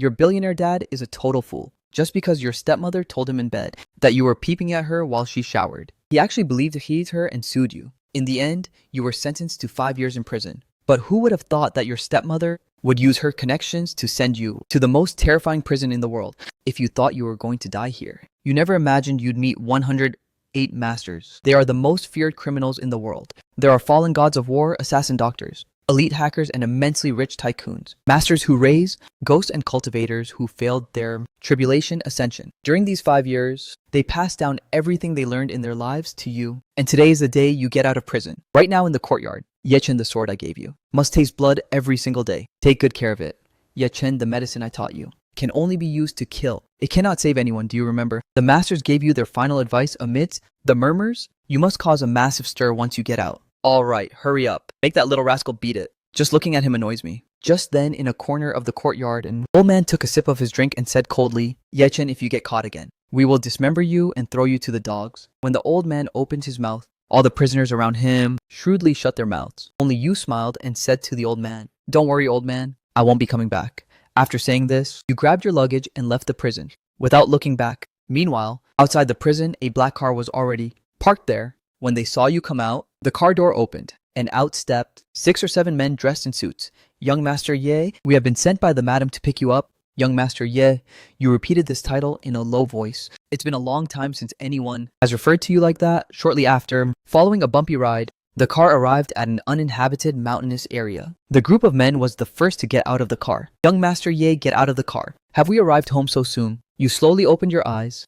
Your billionaire dad is a total fool. Just because your stepmother told him in bed that you were peeping at her while she showered. He actually believed her and sued you. In the end, you were sentenced to 5 years in prison. But who would have thought that your stepmother would use her connections to send you to the most terrifying prison in the world if you thought you were going to die here? You never imagined you'd meet 108 masters. They are the most feared criminals in the world. There are fallen gods of war, assassin doctors, elite hackers, and immensely rich tycoons. Masters who raise, ghosts and cultivators who failed their tribulation ascension. During these 5 years, they passed down everything they learned in their lives to you. And today is the day you get out of prison. Right now in the courtyard, Yechen, the sword I gave you, must taste blood every single day. Take good care of it. Yechen, the medicine I taught you, can only be used to kill. It cannot save anyone, do you remember? The masters gave you their final advice amidst the murmurs. You must cause a massive stir once you get out. All right, hurry up. Make that little rascal beat it. Just looking at him annoys me. Just then, in a corner of the courtyard, an old man took a sip of his drink and said coldly, Yechen, if you get caught again, we will dismember you and throw you to the dogs. When the old man opened his mouth, all the prisoners around him shrewdly shut their mouths. Only you smiled and said to the old man, don't worry, old man, I won't be coming back. After saying this, you grabbed your luggage and left the prison without looking back. Meanwhile, outside the prison, a black car was already parked there. When they saw you come out, the car door opened, and out stepped 6 or 7 men dressed in suits. Young Master Ye, we have been sent by the madam to pick you up. Young Master Ye, you repeated this title in a low voice. It's been a long time since anyone has referred to you like that. Shortly after, following a bumpy ride, the car arrived at an uninhabited mountainous area. The group of men was the first to get out of the car. Young Master Ye, get out of the car. Have we arrived home so soon? You slowly opened your eyes.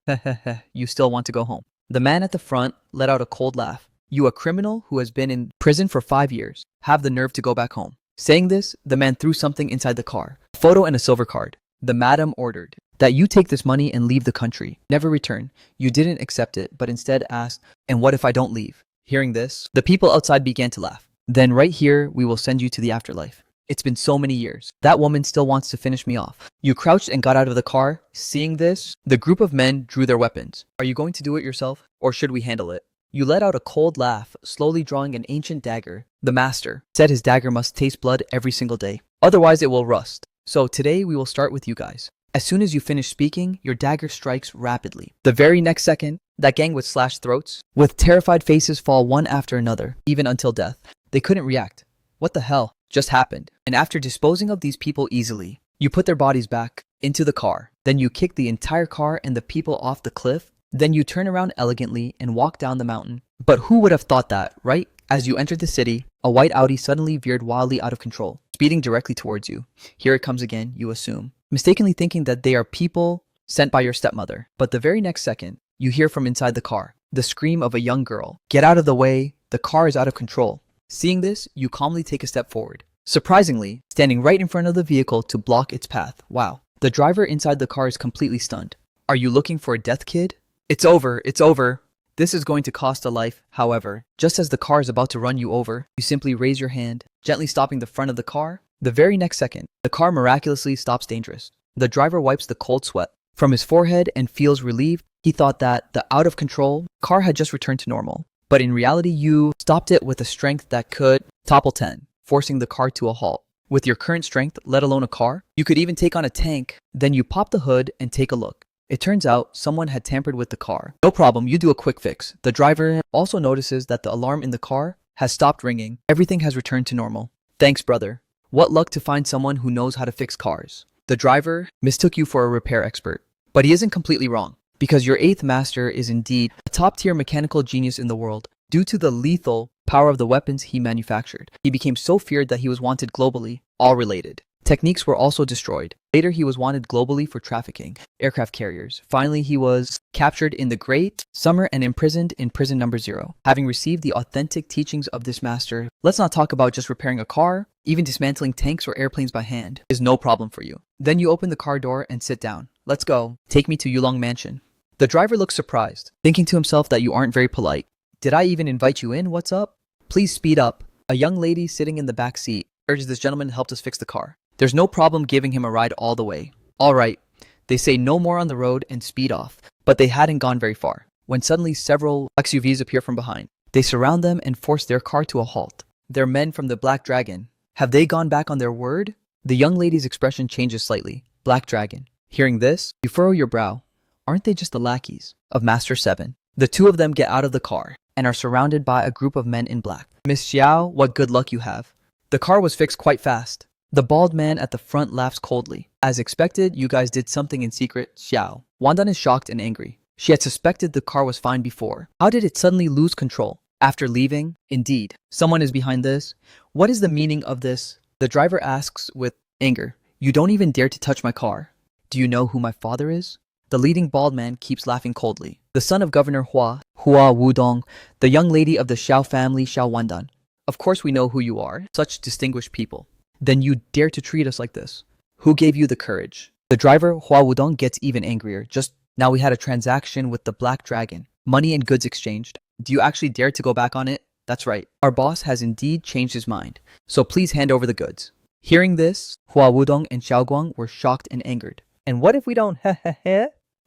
You still want to go home. The man at the front let out a cold laugh. You, a criminal who has been in prison for 5 years, have the nerve to go back home. Saying this, the man threw something inside the car, a photo and a silver card. The madam ordered that you take this money and leave the country. Never return. You didn't accept it, but instead asked, and what if I don't leave? Hearing this, the people outside began to laugh. Then right here, we will send you to the afterlife. It's been so many years. That woman still wants to finish me off. You crouched and got out of the car. Seeing this, the group of men drew their weapons. Are you going to do it yourself, or should we handle it? You let out a cold laugh, slowly drawing an ancient dagger. The master said his dagger must taste blood every single day. Otherwise, it will rust. So today, we will start with you guys. As soon as you finish speaking, your dagger strikes rapidly. The very next second, that gang would slash throats, with terrified faces fall one after another, even until death. They couldn't react. What the hell just happened? And after disposing of these people easily, you put their bodies back into the car. Then you kick the entire car and the people off the cliff. Then you turn around elegantly and walk down the mountain. But who would have thought that, right? As you entered the city, a white Audi suddenly veered wildly out of control, speeding directly towards you. Here it comes again, you assume, mistakenly thinking that they are people sent by your stepmother. But the very next second, you hear from inside the car the scream of a young girl. Get out of the way, the car is out of control. Seeing this, you calmly take a step forward, surprisingly standing right in front of the vehicle to block its path. Wow. The driver inside the car is completely stunned. Are you looking for a death, kid? It's over, it's over. This is going to cost a life. However, just as the car is about to run you over, you simply raise your hand, gently stopping the front of the car. The very next second, the car miraculously stops dangerous. The driver wipes the cold sweat from his forehead and feels relieved. He thought that the out-of-control car had just returned to normal. But in reality, you stopped it with a strength that could topple 10, forcing the car to a halt. With your current strength, let alone a car, you could even take on a tank. Then you pop the hood and take a look. It turns out someone had tampered with the car. No problem, you do a quick fix. The driver also notices that the alarm in the car has stopped ringing. Everything has returned to normal. Thanks, brother. What luck to find someone who knows how to fix cars. The driver mistook you for a repair expert. But he isn't completely wrong, because your 8th master is indeed a top-tier mechanical genius in the world. Due to the lethal power of the weapons he manufactured, he became so feared that he was wanted globally, all related. Techniques were also destroyed. Later, he was wanted globally for trafficking aircraft carriers. Finally, he was captured in the Great Summer and imprisoned in prison number 0. Having received the authentic teachings of this master, let's not talk about just repairing a car. Even dismantling tanks or airplanes by hand is no problem for you. Then you open the car door and sit down. Let's go. Take me to Yulong Mansion. The driver looks surprised, thinking to himself that you aren't very polite. Did I even invite you in? What's up? Please speed up. A young lady sitting in the back seat urges this gentleman to help us fix the car. There's no problem giving him a ride all the way. All right. They say no more on the road and speed off. But they hadn't gone very far when suddenly several SUVs appear from behind. They surround them and force their car to a halt. They're men from the Black Dragon. Have they gone back on their word? The young lady's expression changes slightly. Black Dragon. Hearing this, you furrow your brow. Aren't they just the lackeys of Master 7? The two of them get out of the car and are surrounded by a group of men in black. Miss Xiao, what good luck you have. The car was fixed quite fast. The bald man at the front laughs coldly. As expected, you guys did something in secret, Xiao. Wandan is shocked and angry. She had suspected the car was fine before. How did it suddenly lose control? After leaving? Indeed. Someone is behind this. What is the meaning of this? The driver asks with anger. You don't even dare to touch my car. Do you know who my father is? The leading bald man keeps laughing coldly. The son of Governor Hua Wudong, the young lady of the Xiao family, Xiao Wandan. Of course we know who you are, such distinguished people. Then you dare to treat us like this. Who gave you the courage? The driver, Hua Wudong, gets even angrier. Just now we had a transaction with the Black Dragon. Money and goods exchanged. Do you actually dare to go back on it? That's right. Our boss has indeed changed his mind. So please hand over the goods. Hearing this, Hua Wudong and Xiao Guang were shocked and angered. And what if we don't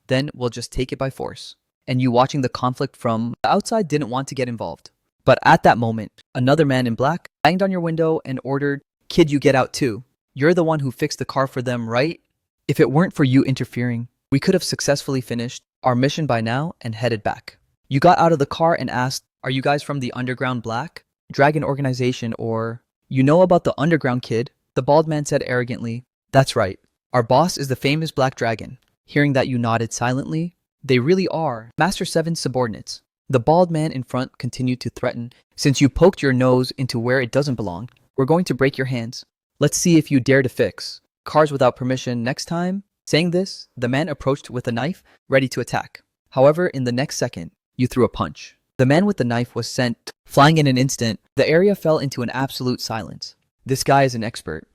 Then we'll just take it by force. And you watching the conflict from the outside didn't want to get involved. But at that moment, another man in black banged on your window and ordered, Kid, you get out too. You're the one who fixed the car for them, right? If it weren't for you interfering, we could have successfully finished our mission by now and headed back. You got out of the car and asked, are you guys from the Underground Black Dragon organization or... You know about the Underground Kid? The bald man said arrogantly. That's right. Our boss is the famous Black Dragon. Hearing that you nodded silently, they really are Master 7's subordinates. The bald man in front continued to threaten. Since you poked your nose into where it doesn't belong, we're going to break your hands. Let's see if you dare to fix cars without permission next time. Saying this, the man approached with a knife, ready to attack. However, in the next second, you threw a punch. The man with the knife was sent flying in an instant. The area fell into an absolute silence. This guy is an expert.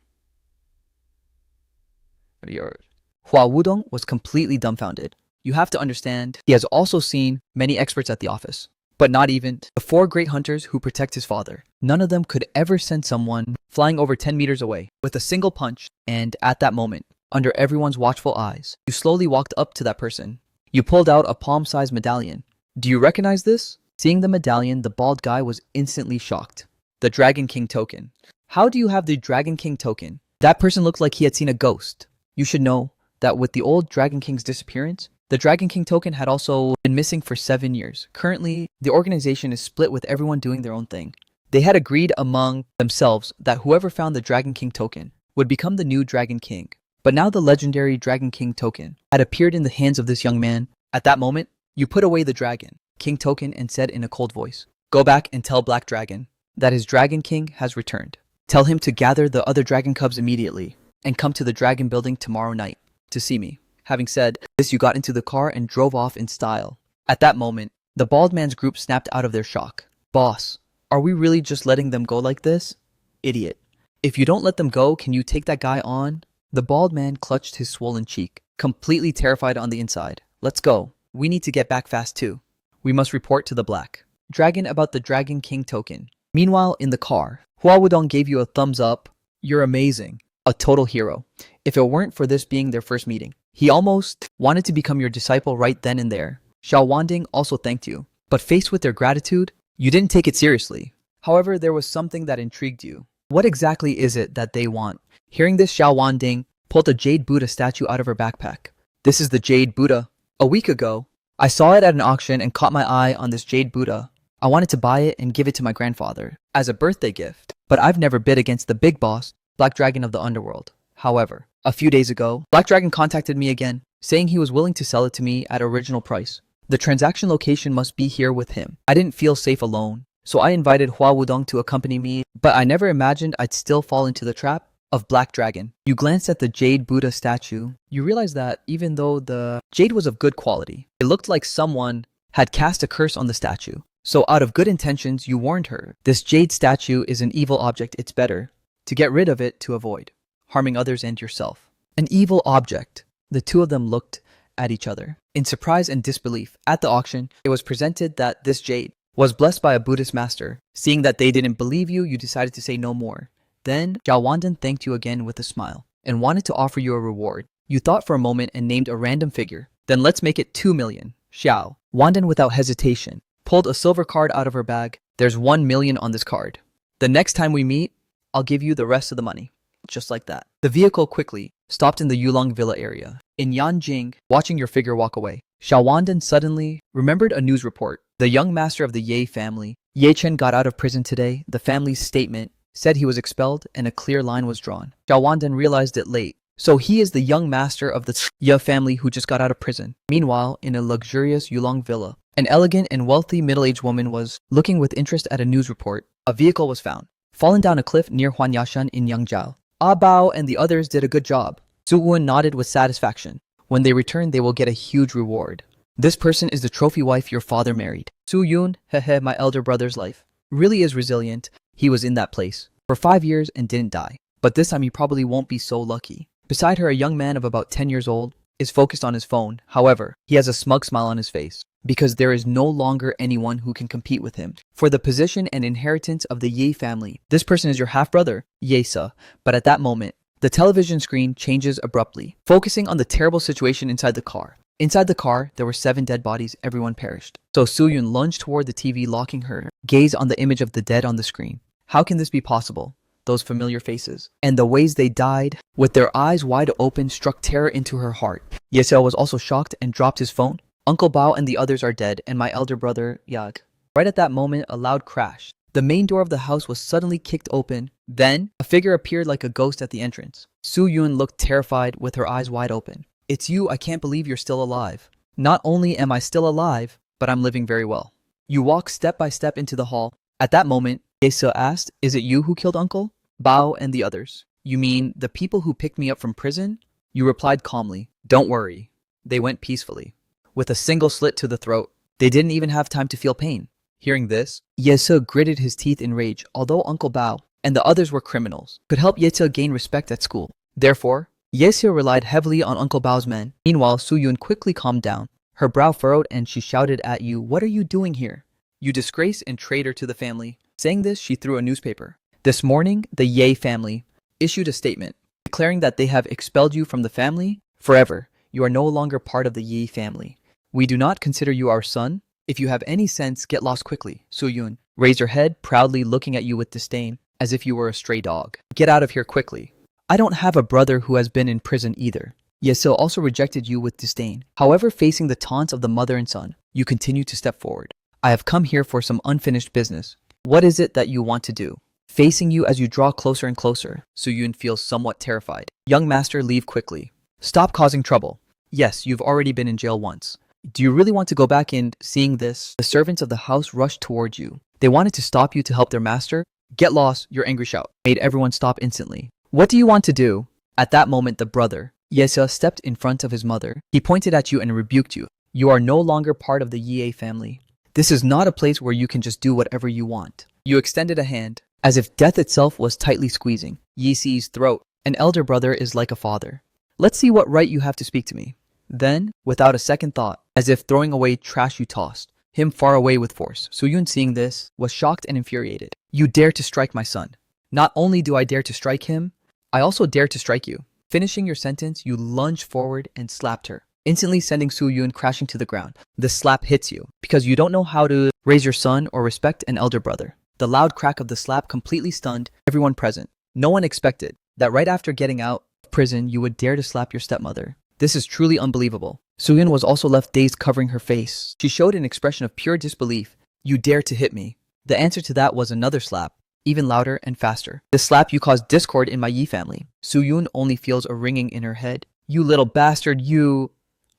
Hua Wudong was completely dumbfounded. You have to understand, he has also seen many experts at the office. But not even the 4 great hunters who protect his father. None of them could ever send someone flying over 10 meters away with a single punch. And at that moment, under everyone's watchful eyes, you slowly walked up to that person. You pulled out a palm-sized medallion. Do you recognize this? Seeing the medallion, the bald guy was instantly shocked. The Dragon King token. How do you have the Dragon King token? That person looked like he had seen a ghost. You should know that with the old Dragon King's disappearance, the Dragon King token had also been missing for 7 years. Currently, the organization is split with everyone doing their own thing. They had agreed among themselves that whoever found the Dragon King token would become the new Dragon King. But now the legendary Dragon King token had appeared in the hands of this young man. At that moment, you put away the Dragon King token and said in a cold voice, Go back and tell Black Dragon that his Dragon King has returned. Tell him to gather the other dragon cubs immediately and come to the dragon building tomorrow night to see me. Having said this, you got into the car and drove off in style. At that moment, the bald man's group snapped out of their shock. Boss, are we really just letting them go like this? Idiot. If you don't let them go, can you take that guy on? The bald man clutched his swollen cheek, completely terrified on the inside. Let's go. We need to get back fast too. We must report to the Black Dragon about the Dragon King token. Meanwhile, in the car, Hua Wudong gave you a thumbs up. You're amazing. A total hero. If it weren't for this being their first meeting, he almost wanted to become your disciple right then and there. Xiao Wanding also thanked you, but faced with their gratitude, you didn't take it seriously. However, there was something that intrigued you. What exactly is it that they want? Hearing this, Xiao Wanding pulled a Jade Buddha statue out of her backpack. This is the Jade Buddha. A week ago, I saw it at an auction and caught my eye on this Jade Buddha. I wanted to buy it and give it to my grandfather as a birthday gift, but I've never bid against the big boss, Black Dragon of the Underworld. However, a few days ago, Black Dragon contacted me again, saying he was willing to sell it to me at original price. The transaction location must be here with him. I didn't feel safe alone, so I invited Hua Wudong to accompany me, but I never imagined I'd still fall into the trap of Black Dragon. You glanced at the Jade Buddha statue. You realized that even though the jade was of good quality, it looked like someone had cast a curse on the statue. So out of good intentions, you warned her. This jade statue is an evil object. It's better to get rid of it to avoid harming others and yourself. An evil object. The two of them looked at each other in surprise and disbelief. At the auction, it was presented that this jade was blessed by a Buddhist master. Seeing that they didn't believe you, you decided to say no more. Then, Xiao Wandan thanked you again with a smile and wanted to offer you a reward. You thought for a moment and named a random figure. Then let's make it 2 million. Xiao Wandan, without hesitation, pulled a silver card out of her bag. There's 1 million on this card. The next time we meet, I'll give you the rest of the money. just like that. The vehicle quickly stopped in the Yulong Villa area. In Yanjing, watching your figure walk away, Xiaowandan suddenly remembered a news report. The young master of the Ye family, Ye Chen, got out of prison today. The family's statement said he was expelled and a clear line was drawn. Xiaowandan realized it late. So he is the young master of the Ye family who just got out of prison. Meanwhile, in a luxurious Yulong villa, an elegant and wealthy middle-aged woman was looking with interest at a news report. A vehicle was found, fallen down a cliff near Huanyashan in Yangzhou. Ah Bao and the others did a good job. Su Wen nodded with satisfaction. When they return, they will get a huge reward. This person is the trophy wife your father married. Su Yun, my elder brother's life, really is resilient. He was in that place for 5 years and didn't die. But this time he probably won't be so lucky. Beside her, a young man of about 10 years old is focused on his phone. However, he has a smug smile on his face because there is no longer anyone who can compete with him for the position and inheritance of the Ye family. This person is your half-brother, Ye-sa. But at that moment, the television screen changes abruptly, focusing on the terrible situation inside the car. Inside the car, there were 7 dead bodies. Everyone perished. So Su-yun lunged toward the TV, locking her gaze on the image of the dead on the screen. How can this be possible? Those familiar faces and the ways they died with their eyes wide open struck terror into her heart. Yeseo was also shocked and dropped his phone. Uncle Bao and the others are dead, and my elder brother, Yag. Right at that moment, a loud crash. The main door of the house was suddenly kicked open. Then, a figure appeared like a ghost at the entrance. Su-yun looked terrified with her eyes wide open. It's you, I can't believe you're still alive. Not only am I still alive, but I'm living very well. You walk step by step into the hall. At that moment, Yeseo asked, is it you who killed Uncle Bao and the others? You mean the people who picked me up from prison? You replied calmly, don't worry. They went peacefully. With a single slit to the throat, they didn't even have time to feel pain. Hearing this, Yeseo gritted his teeth in rage. Although Uncle Bao and the others were criminals, could help Yeseo gain respect at school. Therefore, Yeseo relied heavily on Uncle Bao's men. Meanwhile, Su-yun quickly calmed down. Her brow furrowed and she shouted at you, what are you doing here? You disgrace and traitor to the family. Saying this, she threw a newspaper. This morning, the Ye family issued a statement declaring that they have expelled you from the family forever. You are no longer part of the Ye family. We do not consider you our son. If you have any sense, get lost quickly. Su-yun raised her head, proudly looking at you with disdain, as if you were a stray dog. Get out of here quickly. I don't have a brother who has been in prison either. Yeseo also rejected you with disdain. However, facing the taunts of the mother and son, you continue to step forward. I have come here for some unfinished business. What is it that you want to do? Facing you as you draw closer and closer, Su-yun feels somewhat terrified. Young master, leave quickly. Stop causing trouble. Yes, you've already been in jail once. Do you really want to go back in? Seeing this, the servants of the house rushed towards you. They wanted to stop you to help their master. Get lost, your angry shout made everyone stop instantly. What do you want to do? At that moment, the brother, Yeseo, stepped in front of his mother. He pointed at you and rebuked you. You are no longer part of the Ye family. This is not a place where you can just do whatever you want. You extended a hand, as if death itself was tightly squeezing Yi-see's throat. An elder brother is like a father. Let's see what right you have to speak to me. Then, without a second thought, as if throwing away trash, you tossed him far away with force. Su-yun, seeing this, was shocked and infuriated. You dare to strike my son. Not only do I dare to strike him, I also dare to strike you. Finishing your sentence, you lunged forward and slapped her, instantly sending Su-yun crashing to the ground. This slap hits you because you don't know how to raise your son or respect an elder brother. The loud crack of the slap completely stunned everyone present. No one expected that right after getting out of prison, you would dare to slap your stepmother. This is truly unbelievable. Su-yun was also left dazed, covering her face. She showed an expression of pure disbelief. You dare to hit me. The answer to that was another slap, even louder and faster. This slap, you caused discord in my Yi family. Su-yun only feels a ringing in her head. You little bastard, you...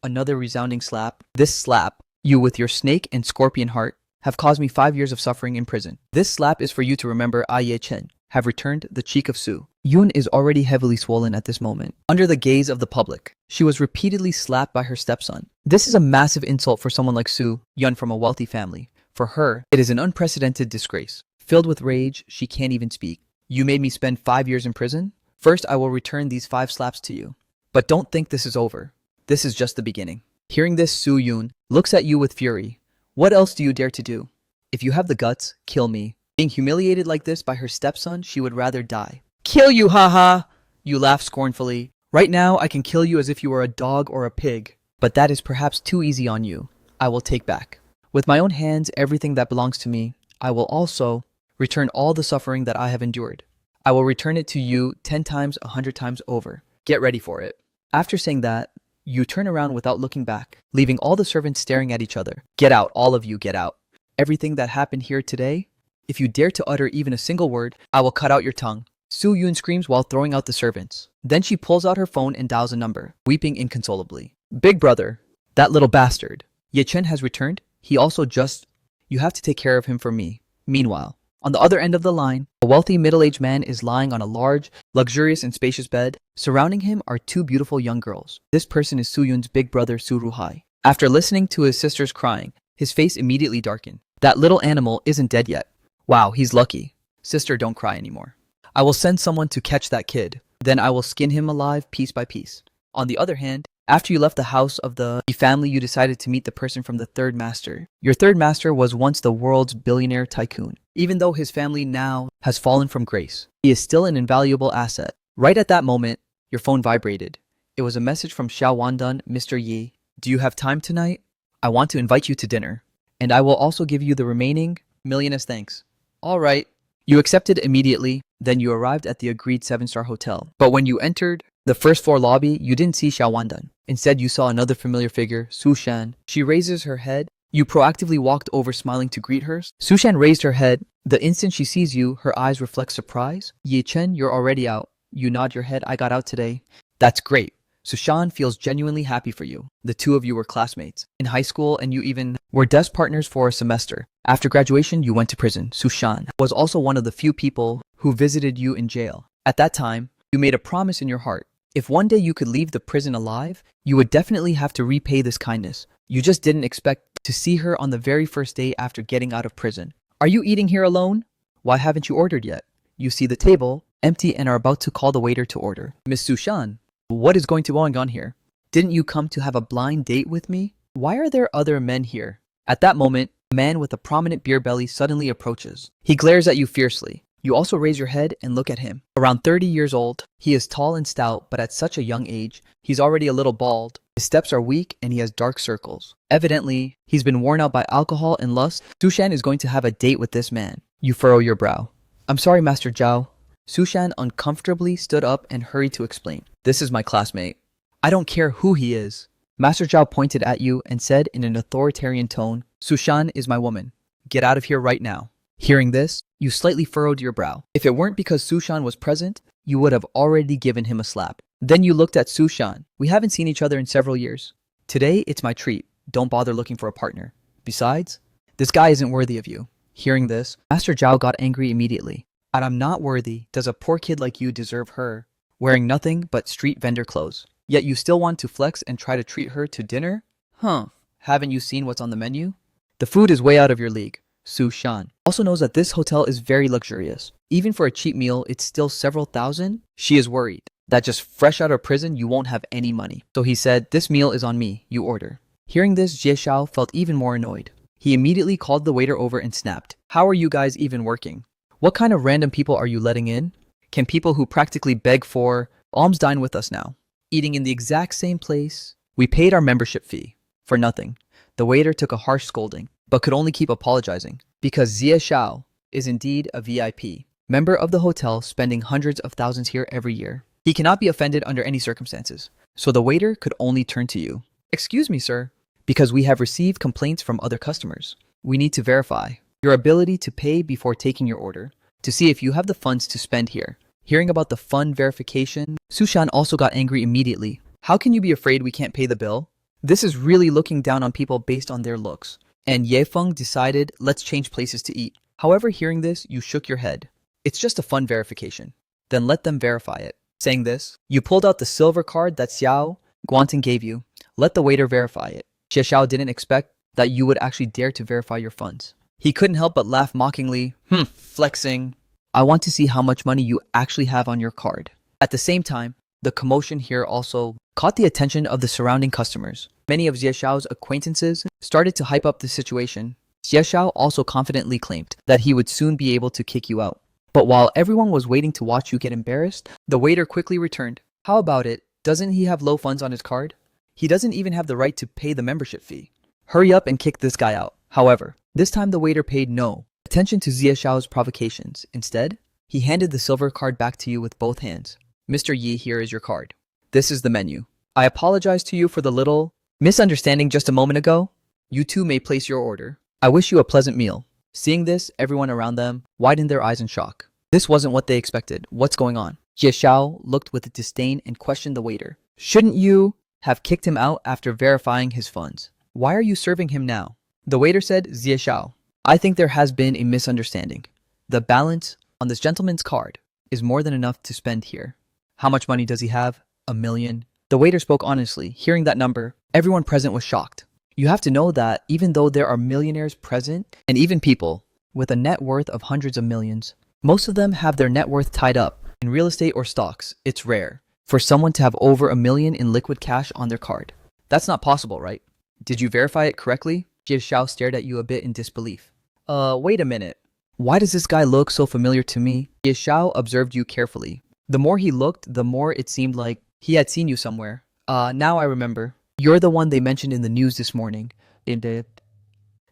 Another resounding slap. This slap, you with your snake and scorpion heart, have caused me 5 years of suffering in prison. This slap is for you to remember I Ye Chen have returned the cheek of Su. Yun is already heavily swollen at this moment. Under the gaze of the public, she was repeatedly slapped by her stepson. This is a massive insult for someone like Su Yun from a wealthy family. For her, it is an unprecedented disgrace. Filled with rage, she can't even speak. You made me spend 5 years in prison? First, I will return these 5 slaps to you. But don't think this is over. This is just the beginning. Hearing this, Su Yun looks at you with fury. What else do you dare to do? If you have the guts, kill me. Being humiliated like this by her stepson, she would rather die. Kill you, haha! You laugh scornfully. Right now, I can kill you as if you were a dog or a pig. But that is perhaps too easy on you. I will take back, with my own hands, everything that belongs to me. I will also return all the suffering that I have endured. I will return it to you 10 times, 100 times over. Get ready for it. After saying that, you turn around without looking back, leaving all the servants staring at each other. Get out, all of you, get out. Everything that happened here today, if you dare to utter even a single word, I will cut out your tongue. Su Yun screams while throwing out the servants. Then she pulls out her phone and dials a number, weeping inconsolably. Big brother, that little bastard. Ye Chen has returned. He also just... You have to take care of him for me. Meanwhile, on the other end of the line, a wealthy middle-aged man is lying on a large, luxurious and spacious bed. Surrounding him are two beautiful young girls. This person is Su Yun's big brother Su Ruhai. After listening to his sisters crying, his face immediately darkened. That little animal isn't dead yet. Wow, he's lucky. Sister, don't cry anymore. I will send someone to catch that kid. Then I will skin him alive piece by piece. On the other hand, after you left the house of the family, you decided to meet the person from the third master. Your third master was once the world's billionaire tycoon. Even though his family now has fallen from grace, he is still an invaluable asset. Right at that moment, your phone vibrated. It was a message from Xiao Wandun, Mr. Yi. Do you have time tonight? I want to invite you to dinner. And I will also give you the remaining million as thanks. All right. You accepted immediately. Then you arrived at the agreed 7-star hotel. But when you entered the first floor lobby, you didn't see Xiao Wandan. Instead, you saw another familiar figure, Su Shan. She raises her head. You proactively walked over smiling to greet her. Su Shan raised her head. The instant she sees you, her eyes reflect surprise. Ye Chen, you're already out. You nod your head. I got out today. That's great. Su Shan feels genuinely happy for you. The two of you were classmates in high school and you even were desk partners for a semester. After graduation, you went to prison. Su Shan was also one of the few people who visited you in jail. At that time, you made a promise in your heart. If one day you could leave the prison alive, you would definitely have to repay this kindness. You just didn't expect to see her on the very first day after getting out of prison. Are you eating here alone? Why haven't you ordered yet? You see the table empty and are about to call the waiter to order. Miss Su Shan, what is going on here? Didn't you come to have a blind date with me? Why are there other men here? At that moment, a man with a prominent beer belly suddenly approaches. He glares at you fiercely. You also raise your head and look at him. Around 30 years old, he is tall and stout, but at such a young age, he's already a little bald. His steps are weak and he has dark circles. Evidently, he's been worn out by alcohol and lust. Su Shan is going to have a date with this man. You furrow your brow. I'm sorry, Master Zhao. Su Shan uncomfortably stood up and hurried to explain. This is my classmate. I don't care who he is. Master Zhao pointed at you and said in an authoritarian tone, Su Shan is my woman. Get out of here right now. Hearing this, you slightly furrowed your brow. If it weren't because Su Shan was present, you would have already given him a slap. Then you looked at Su Shan. We haven't seen each other in several years. Today, it's my treat. Don't bother looking for a partner. Besides, this guy isn't worthy of you. Hearing this, Master Zhao got angry immediately. And I'm not worthy. Does a poor kid like you deserve her? Wearing nothing but street vendor clothes. Yet you still want to flex and try to treat her to dinner? Huh. Haven't you seen what's on the menu? The food is way out of your league. Su Shan also knows that this hotel is very luxurious. Even for a cheap meal, it's still several thousand. She is worried that just fresh out of prison, you won't have any money. So he said, this meal is on me, you order. Hearing this, Jie Xiao felt even more annoyed. He immediately called the waiter over and snapped. How are you guys even working? What kind of random people are you letting in? Can people who practically beg for alms dine with us now? Eating in the exact same place, we paid our membership fee for nothing. The waiter took a harsh scolding, but could only keep apologizing because Jie Xiao is indeed a VIP, member of the hotel spending hundreds of thousands here every year. He cannot be offended under any circumstances, so the waiter could only turn to you. Excuse me, sir, because we have received complaints from other customers. We need to verify your ability to pay before taking your order to see if you have the funds to spend here. Hearing about the fund verification, Su Shan also got angry immediately. How can you be afraid we can't pay the bill? This is really looking down on people based on their looks. And Ye Feng decided, let's change places to eat. However, hearing this, you shook your head. It's just a fund verification. Then let them verify it. Saying this, you pulled out the silver card that Xiao Guanting gave you. Let the waiter verify it. Jie Xiao didn't expect that you would actually dare to verify your funds. He couldn't help but laugh mockingly, flexing. I want to see how much money you actually have on your card. At the same time, the commotion here also caught the attention of the surrounding customers. Many of Jie Xiao's acquaintances started to hype up the situation. Jie Xiao also confidently claimed that he would soon be able to kick you out. But while everyone was waiting to watch you get embarrassed, the waiter quickly returned. How about it? Doesn't he have low funds on his card? He doesn't even have the right to pay the membership fee. Hurry up and kick this guy out. However, this time the waiter paid no attention to Jie Xiao's provocations. Instead, He handed the silver card back to you with both hands. Mr. Yi, here is your card. This is the menu. I apologize to you for the little misunderstanding just a moment ago. You two may place your order. I wish you a pleasant meal. Seeing this, everyone around them widened their eyes in shock. This wasn't what they expected. What's going on? Jie Xiao looked with disdain and questioned the waiter. Shouldn't you have kicked him out after verifying his funds? Why are you serving him now? The waiter said, Jie Xiao, I think there has been a misunderstanding. The balance on this gentleman's card is more than enough to spend here. How much money does he have? 1 million. The waiter spoke honestly. Hearing that number, everyone present was shocked. You have to know that even though there are millionaires present, and even people with a net worth of hundreds of millions, most of them have their net worth tied up in real estate or stocks. It's rare for someone to have over 1 million in liquid cash on their card. That's not possible, right? Did you verify it correctly? Jie Xiao stared at you a bit in disbelief. Wait a minute. Why does this guy look so familiar to me? Jie Xiao observed you carefully. The more he looked, the more it seemed like he had seen you somewhere. Now I remember. You're the one they mentioned in the news this morning. The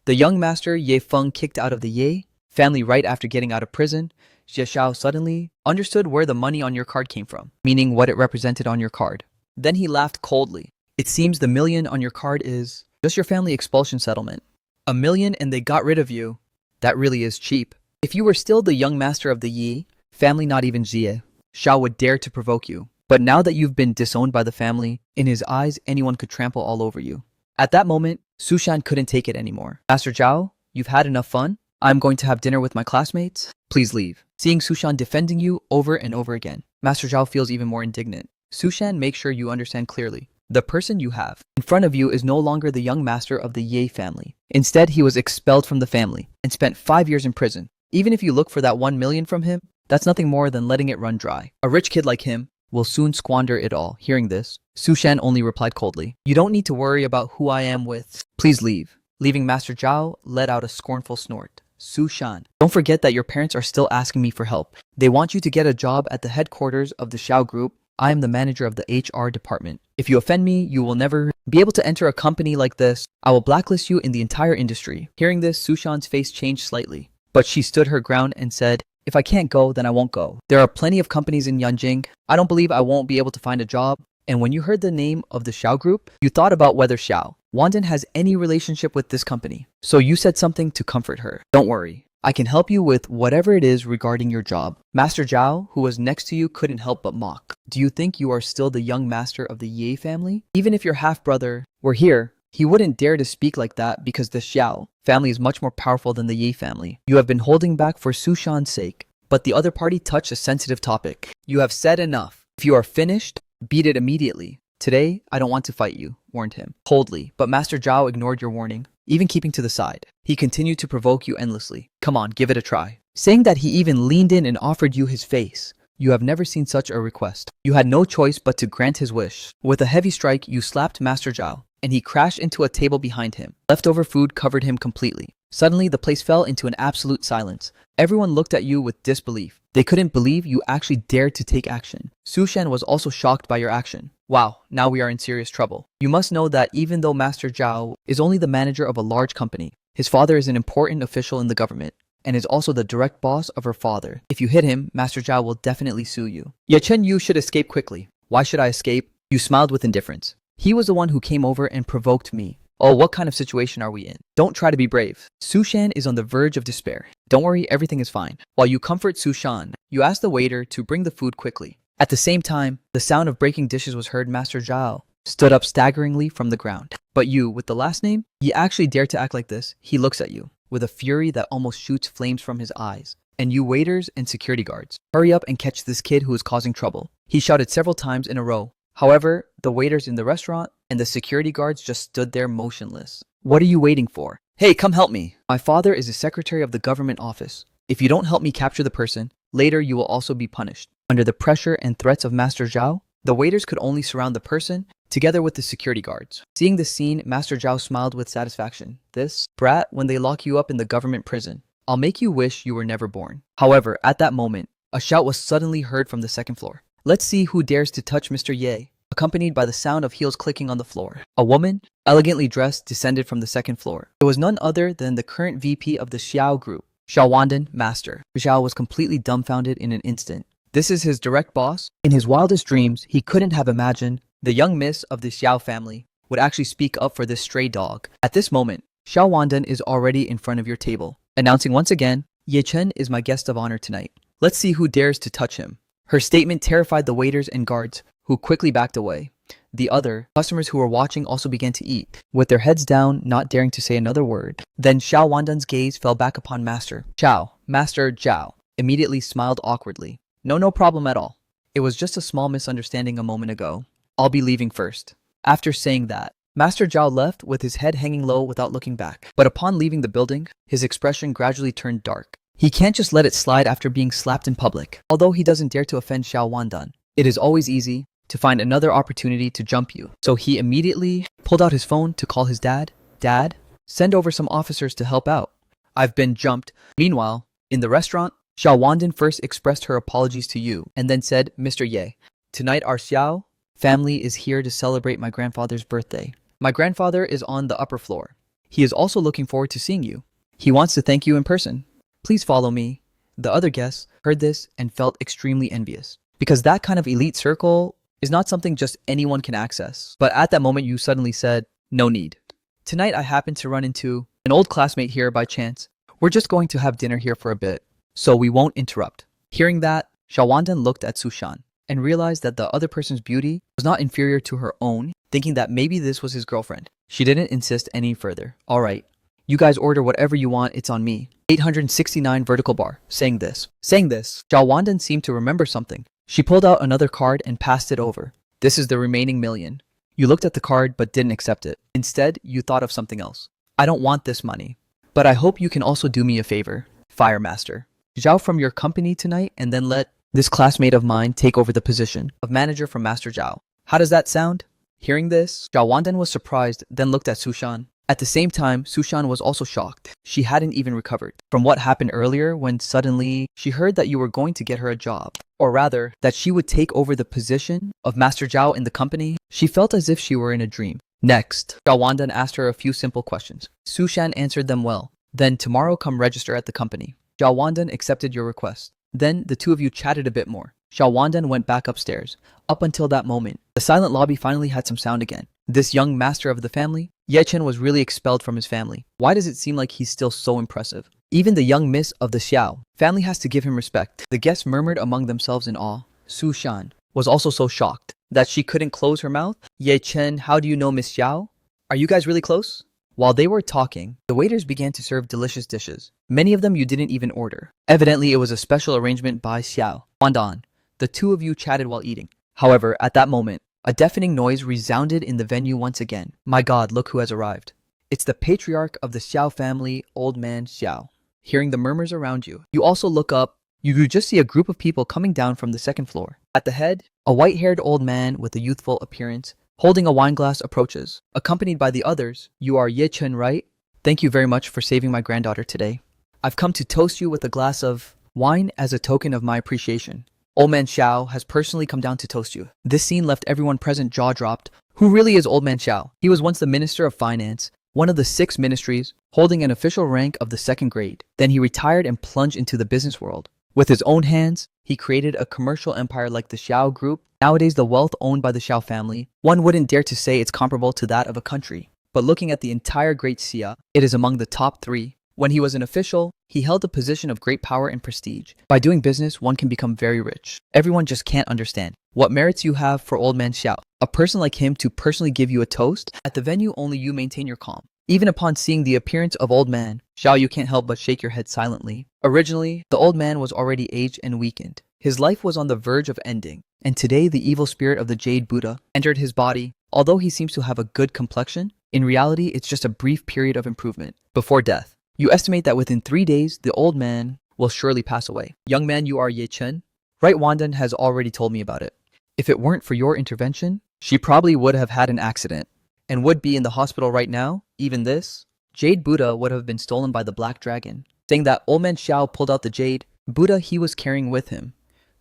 young master Ye Feng kicked out of the Ye family right after getting out of prison. Jie Xiao suddenly understood where the money on your card came from, meaning what it represented on your card. Then he laughed coldly. It seems the million on your card is just your family expulsion settlement. 1 million and they got rid of you. That really is cheap. If you were still the young master of the Yi family, not even Jie Xiao would dare to provoke you. But now that you've been disowned by the family, in his eyes, anyone could trample all over you. At that moment, Su Shan couldn't take it anymore. Master Zhao, you've had enough fun? I'm going to have dinner with my classmates. Please leave. Seeing Su Shan defending you over and over again, Master Zhao feels even more indignant. Su Shan, make sure you understand clearly. The person you have in front of you is no longer the young master of the Ye family. Instead, he was expelled from the family and spent 5 years in prison. Even if you look for that 1 million from him, that's nothing more than letting it run dry. A rich kid like him will soon squander it all. Hearing this, Su Shan only replied coldly, You don't need to worry about who I am with. Please leave. Leaving Master Zhao let out a scornful snort. Su Shan, don't forget that your parents are still asking me for help. They want you to get a job at the headquarters of the Xiao Group. I am the manager of the HR department. If you offend me, you will never be able to enter a company like this. I will blacklist you in the entire industry. Hearing this, Su Shan's face changed slightly, but she stood her ground and said, If I can't go, then I won't go. There are plenty of companies in Yanjing. I don't believe I won't be able to find a job. And when you heard the name of the Xiao Group, you thought about whether Xiao Wandan has any relationship with this company. So you said something to comfort her. Don't worry. I can help you with whatever it is regarding your job. Master Zhao, who was next to you, couldn't help but mock. Do you think you are still the young master of the Ye family? Even if your half-brother were here, he wouldn't dare to speak like that because the Xiao family is much more powerful than the Ye family. You have been holding back for Su Shan's sake. But the other party touched a sensitive topic. You have said enough. If you are finished, beat it immediately. Today, I don't want to fight you, warned him coldly. But Master Zhao ignored your warning, even keeping to the side. He continued to provoke you endlessly. Come on, give it a try. Saying that he even leaned in and offered you his face. You have never seen such a request. You had no choice but to grant his wish. With a heavy strike, you slapped Master Zhao, and he crashed into a table behind him. Leftover food covered him completely. Suddenly, the place fell into an absolute silence. Everyone looked at you with disbelief. They couldn't believe you actually dared to take action. Su Shan was also shocked by your action. Wow, now we are in serious trouble. You must know that even though Master Zhao is only the manager of a large company, his father is an important official in the government and is also the direct boss of her father. If you hit him, Master Zhao will definitely sue you. Ye Chen Yu should escape quickly. Why should I escape? You smiled with indifference. He was the one who came over and provoked me. Oh, what kind of situation are we in? Don't try to be brave. Su Shan is on the verge of despair. Don't worry, everything is fine. While you comfort Su Shan, you ask the waiter to bring the food quickly. At the same time, the sound of breaking dishes was heard. Master Zhao stood up staggeringly from the ground. But you, with the last name, you actually dare to act like this? He looks at you with a fury that almost shoots flames from his eyes. And you waiters and security guards, hurry up and catch this kid who is causing trouble. He shouted several times in a row. However, the waiters in the restaurant and the security guards just stood there motionless. What are you waiting for? Hey, come help me. My father is the secretary of the government office. If you don't help me capture the person, later you will also be punished. Under the pressure and threats of Master Zhao, the waiters could only surround the person together with the security guards. Seeing this scene, Master Zhao smiled with satisfaction. This, brat, when they lock you up in the government prison, I'll make you wish you were never born. However, at that moment, a shout was suddenly heard from the second floor. Let's see who dares to touch Mr. Ye, accompanied by the sound of heels clicking on the floor. A woman, elegantly dressed, descended from the second floor. It was none other than the current VP of the Xiao Group. Xiao Wandan, master. Xiao was completely dumbfounded in an instant. This is his direct boss. In his wildest dreams, he couldn't have imagined the young miss of the Xiao family would actually speak up for this stray dog. At this moment, Xiao Wandan is already in front of your table, announcing once again, Ye Chen is my guest of honor tonight. Let's see who dares to touch him. Her statement terrified the waiters and guards, who quickly backed away. The other customers who were watching also began to eat, with their heads down, not daring to say another word. Then Xiao Wandan's gaze fell back upon Master Zhao. Master Zhao immediately smiled awkwardly. No problem at all. It was just a small misunderstanding a moment ago. I'll be leaving first. After saying that, Master Zhao left with his head hanging low without looking back. But upon leaving the building, his expression gradually turned dark. He can't just let it slide after being slapped in public. Although he doesn't dare to offend Xiao Wandan, it is always easy to find another opportunity to jump you. So he immediately pulled out his phone to call his dad. Dad, send over some officers to help out. I've been jumped. Meanwhile, in the restaurant, Xiao Wandan first expressed her apologies to you and then said, Mr. Ye, tonight our Xiao family is here to celebrate my grandfather's birthday. My grandfather is on the upper floor. He is also looking forward to seeing you. He wants to thank you in person. Please follow me. The other guests heard this and felt extremely envious, because that kind of elite circle is not something just anyone can access. But at that moment, you suddenly said, no need. Tonight, I happened to run into an old classmate here by chance. We're just going to have dinner here for a bit, so we won't interrupt. Hearing that, Xiao Wandan looked at Sushan and realized that the other person's beauty was not inferior to her own, thinking that maybe this was his girlfriend. She didn't insist any further. All right, you guys order whatever you want, it's on me. 869 vertical bar, saying this. Xiao Wandan seemed to remember something. She pulled out another card and passed it over. This is the remaining million. You looked at the card but didn't accept it. Instead, you thought of something else. I don't want this money, but I hope you can also do me a favor. Fire Master. Zhao from your company tonight and then let this classmate of mine take over the position of manager from Master Zhao. How does that sound? Hearing this, Xiao Wandan was surprised, then looked at Sushan. At the same time, Sushan was also shocked. She hadn't even recovered from what happened earlier when suddenly she heard that you were going to get her a job. Or rather, that she would take over the position of Master Zhao in the company. She felt as if she were in a dream. Next, Xiao Wandan asked her a few simple questions. Sushan answered them well. Then tomorrow come register at the company. Xiao Wandan accepted your request. Then the two of you chatted a bit more. Xiao Wandan went back upstairs. Up until that moment, the silent lobby finally had some sound again. This young master of the family, Ye Chen, was really expelled from his family. Why does it seem like he's still so impressive? Even the young miss of the Xiao family has to give him respect. The guests murmured among themselves in awe. Su Shan was also so shocked that she couldn't close her mouth. Ye Chen, how do you know Miss Xiao? Are you guys really close? While they were talking, the waiters began to serve delicious dishes. Many of them you didn't even order. Evidently, it was a special arrangement by Xiao Wandan. The two of you chatted while eating. However, at that moment, a deafening noise resounded in the venue once again. My God, look who has arrived. It's the patriarch of the Xiao family, Old Man Xiao. Hearing the murmurs around you, you also look up. You just see a group of people coming down from the second floor. At the head, a white-haired old man with a youthful appearance, holding a wine glass, approaches. Accompanied by the others, you are Ye Chen, right? Thank you very much for saving my granddaughter today. I've come to toast you with a glass of wine as a token of my appreciation. Old Man Xiao has personally come down to toast you. This scene left everyone present jaw-dropped. Who really is Old Man Xiao? He was once the Minister of Finance, one of the 6 ministries, holding an official rank of the 2nd grade. Then he retired and plunged into the business world. With his own hands, he created a commercial empire like the Xiao Group. Nowadays, the wealth owned by the Xiao family, one wouldn't dare to say it's comparable to that of a country. But looking at the entire Great Xia, it is among the top 3. When he was an official, he held a position of great power and prestige. By doing business, one can become very rich. Everyone just can't understand what merits you have for Old Man Xiao. A person like him to personally give you a toast? At the venue, only you maintain your calm. Even upon seeing the appearance of Old Man Xiao, you can't help but shake your head silently. Originally, the old man was already aged and weakened. His life was on the verge of ending. And today, the evil spirit of the Jade Buddha entered his body. Although he seems to have a good complexion, in reality, it's just a brief period of improvement before death. You estimate that within 3 days, the old man will surely pass away. Young man, you are Ye Chen? Right, Wandan has already told me about it. If it weren't for your intervention, she probably would have had an accident and would be in the hospital right now. Even this Jade Buddha would have been stolen by the Black Dragon. Saying that Old Man Xiao pulled out the Jade Buddha he was carrying with him.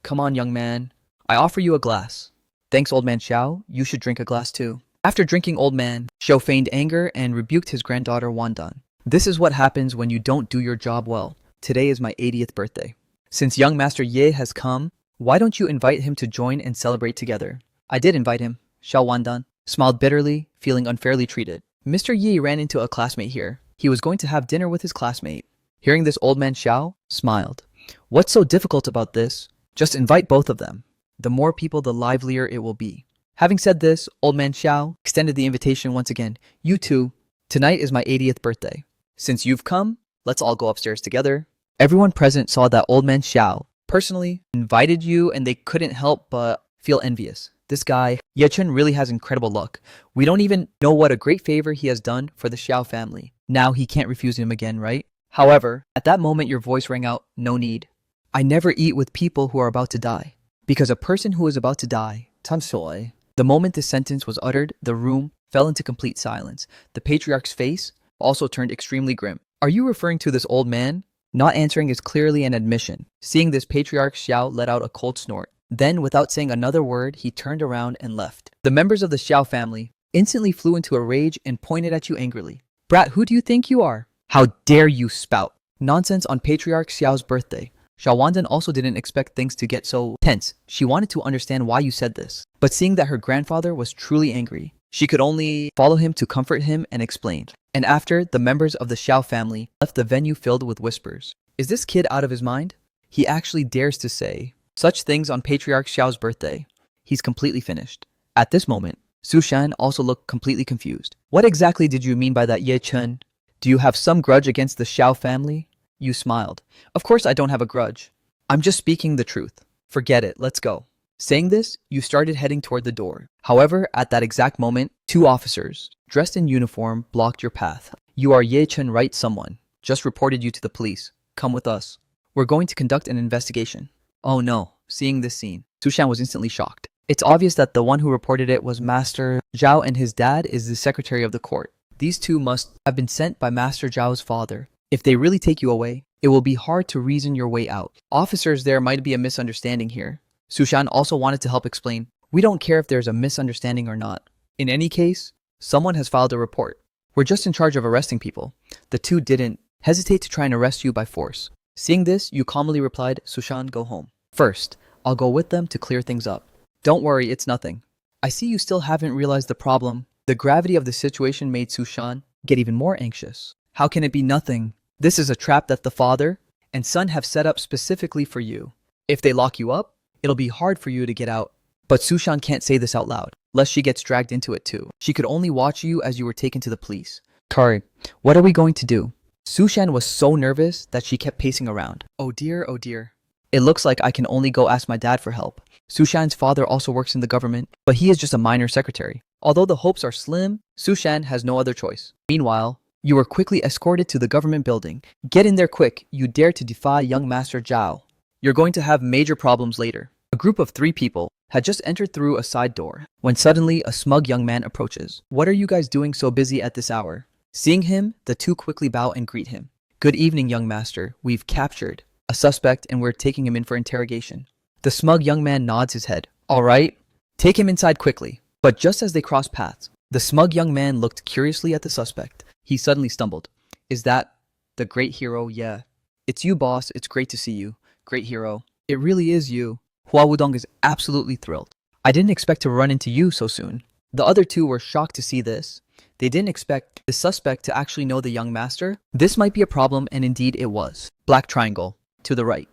Come on, young man. I offer you a glass. Thanks, Old Man Xiao. You should drink a glass too. After drinking, Old Man Xiao feigned anger and rebuked his granddaughter Wandan. This is what happens when you don't do your job well. today is my 80th birthday. Since young Master Ye has come, why don't you invite him to join and celebrate together? I did invite him, Xiao Wandan smiled bitterly, feeling unfairly treated. Mr. Yi ran into a classmate here. He was going to have dinner with his classmate. Hearing this, old man Xiao smiled. What's so difficult about this? Just invite both of them. The more people, the livelier it will be. Having said this, old man Xiao extended the invitation once again. You too. Tonight is my 80th birthday. Since you've come, let's all go upstairs together. Everyone present saw that old man Xiao personally invited you, and they couldn't help but feel envious. This guy, Ye Chun, really has incredible luck. We don't even know what a great favor he has done for the Xiao family. Now he can't refuse him again, right? However, at that moment your voice rang out, no need. I never eat with people who are about to die. Because a person who is about to die, Tamsoi. The moment this sentence was uttered, the room fell into complete silence. The patriarch's face also turned extremely grim. Are you referring to this old man? Not answering is clearly an admission. Seeing this, Patriarch Xiao let out a cold snort. Then, without saying another word, he turned around and left. The members of the Xiao family instantly flew into a rage and pointed at you angrily. Brat, who do you think you are? How dare you spout nonsense on Patriarch Xiao's birthday? Xiao Wandan also didn't expect things to get so tense. She wanted to understand why you said this. But seeing that her grandfather was truly angry, she could only follow him to comfort him and explain. And after, the members of the Xiao family left the venue filled with whispers. Is this kid out of his mind? He actually dares to say such things on Patriarch Xiao's birthday. He's completely finished. At this moment, Su Shan also looked completely confused. What exactly did you mean by that, Ye Chun? Do you have some grudge against the Xiao family? You smiled. Of course I don't have a grudge. I'm just speaking the truth. Forget it, let's go. Saying this, you started heading toward the door. However, at that exact moment, two officers, dressed in uniform, blocked your path. You are Ye Chun, right? Someone just reported you to the police. Come with us. We're going to conduct an investigation. Oh no. Seeing this scene, Su Shan was instantly shocked. It's obvious that the one who reported it was Master Zhao, and his dad is the secretary of the court. These two must have been sent by Master Zhao's father. If they really take you away, it will be hard to reason your way out. Officers, there might be a misunderstanding here. Su Shan also wanted to help explain. We don't care if there's a misunderstanding or not. In any case, someone has filed a report. We're just in charge of arresting people. The two didn't hesitate to try and arrest you by force. Seeing this, you calmly replied, Su Shan, go home. First, I'll go with them to clear things up. Don't worry, it's nothing. I see you still haven't realized the problem. The gravity of the situation made Su Shan get even more anxious. How can it be nothing? This is a trap that the father and son have set up specifically for you. If they lock you up, it'll be hard for you to get out. But Su Shan can't say this out loud, lest she gets dragged into it too. She could only watch you as you were taken to the police. Kari, what are we going to do? Su Shan was so nervous that she kept pacing around. Oh dear, oh dear. It looks like I can only go ask my dad for help. Su Shan's father also works in the government, but he is just a minor secretary. Although the hopes are slim, Su Shan has no other choice. Meanwhile, you were quickly escorted to the government building. Get in there quick, you dare to defy young Master Zhao. You're going to have major problems later. A group of 3 people had just entered through a side door, when suddenly a smug young man approaches. What are you guys doing so busy at this hour? Seeing him, the two quickly bow and greet him. Good evening, young master. We've captured a suspect and we're taking him in for interrogation. The smug young man nods his head. All right, take him inside quickly. But just as they crossed paths, the smug young man looked curiously at the suspect. He suddenly stumbled. Is that the great hero? Yeah. It's you, boss. It's great to see you. Great hero. It really is you. Hua Wudong is absolutely thrilled. I didn't expect to run into you so soon. The other two were shocked to see this. They didn't expect the suspect to actually know the young master. This might be a problem, and indeed it was. Black triangle. To the right.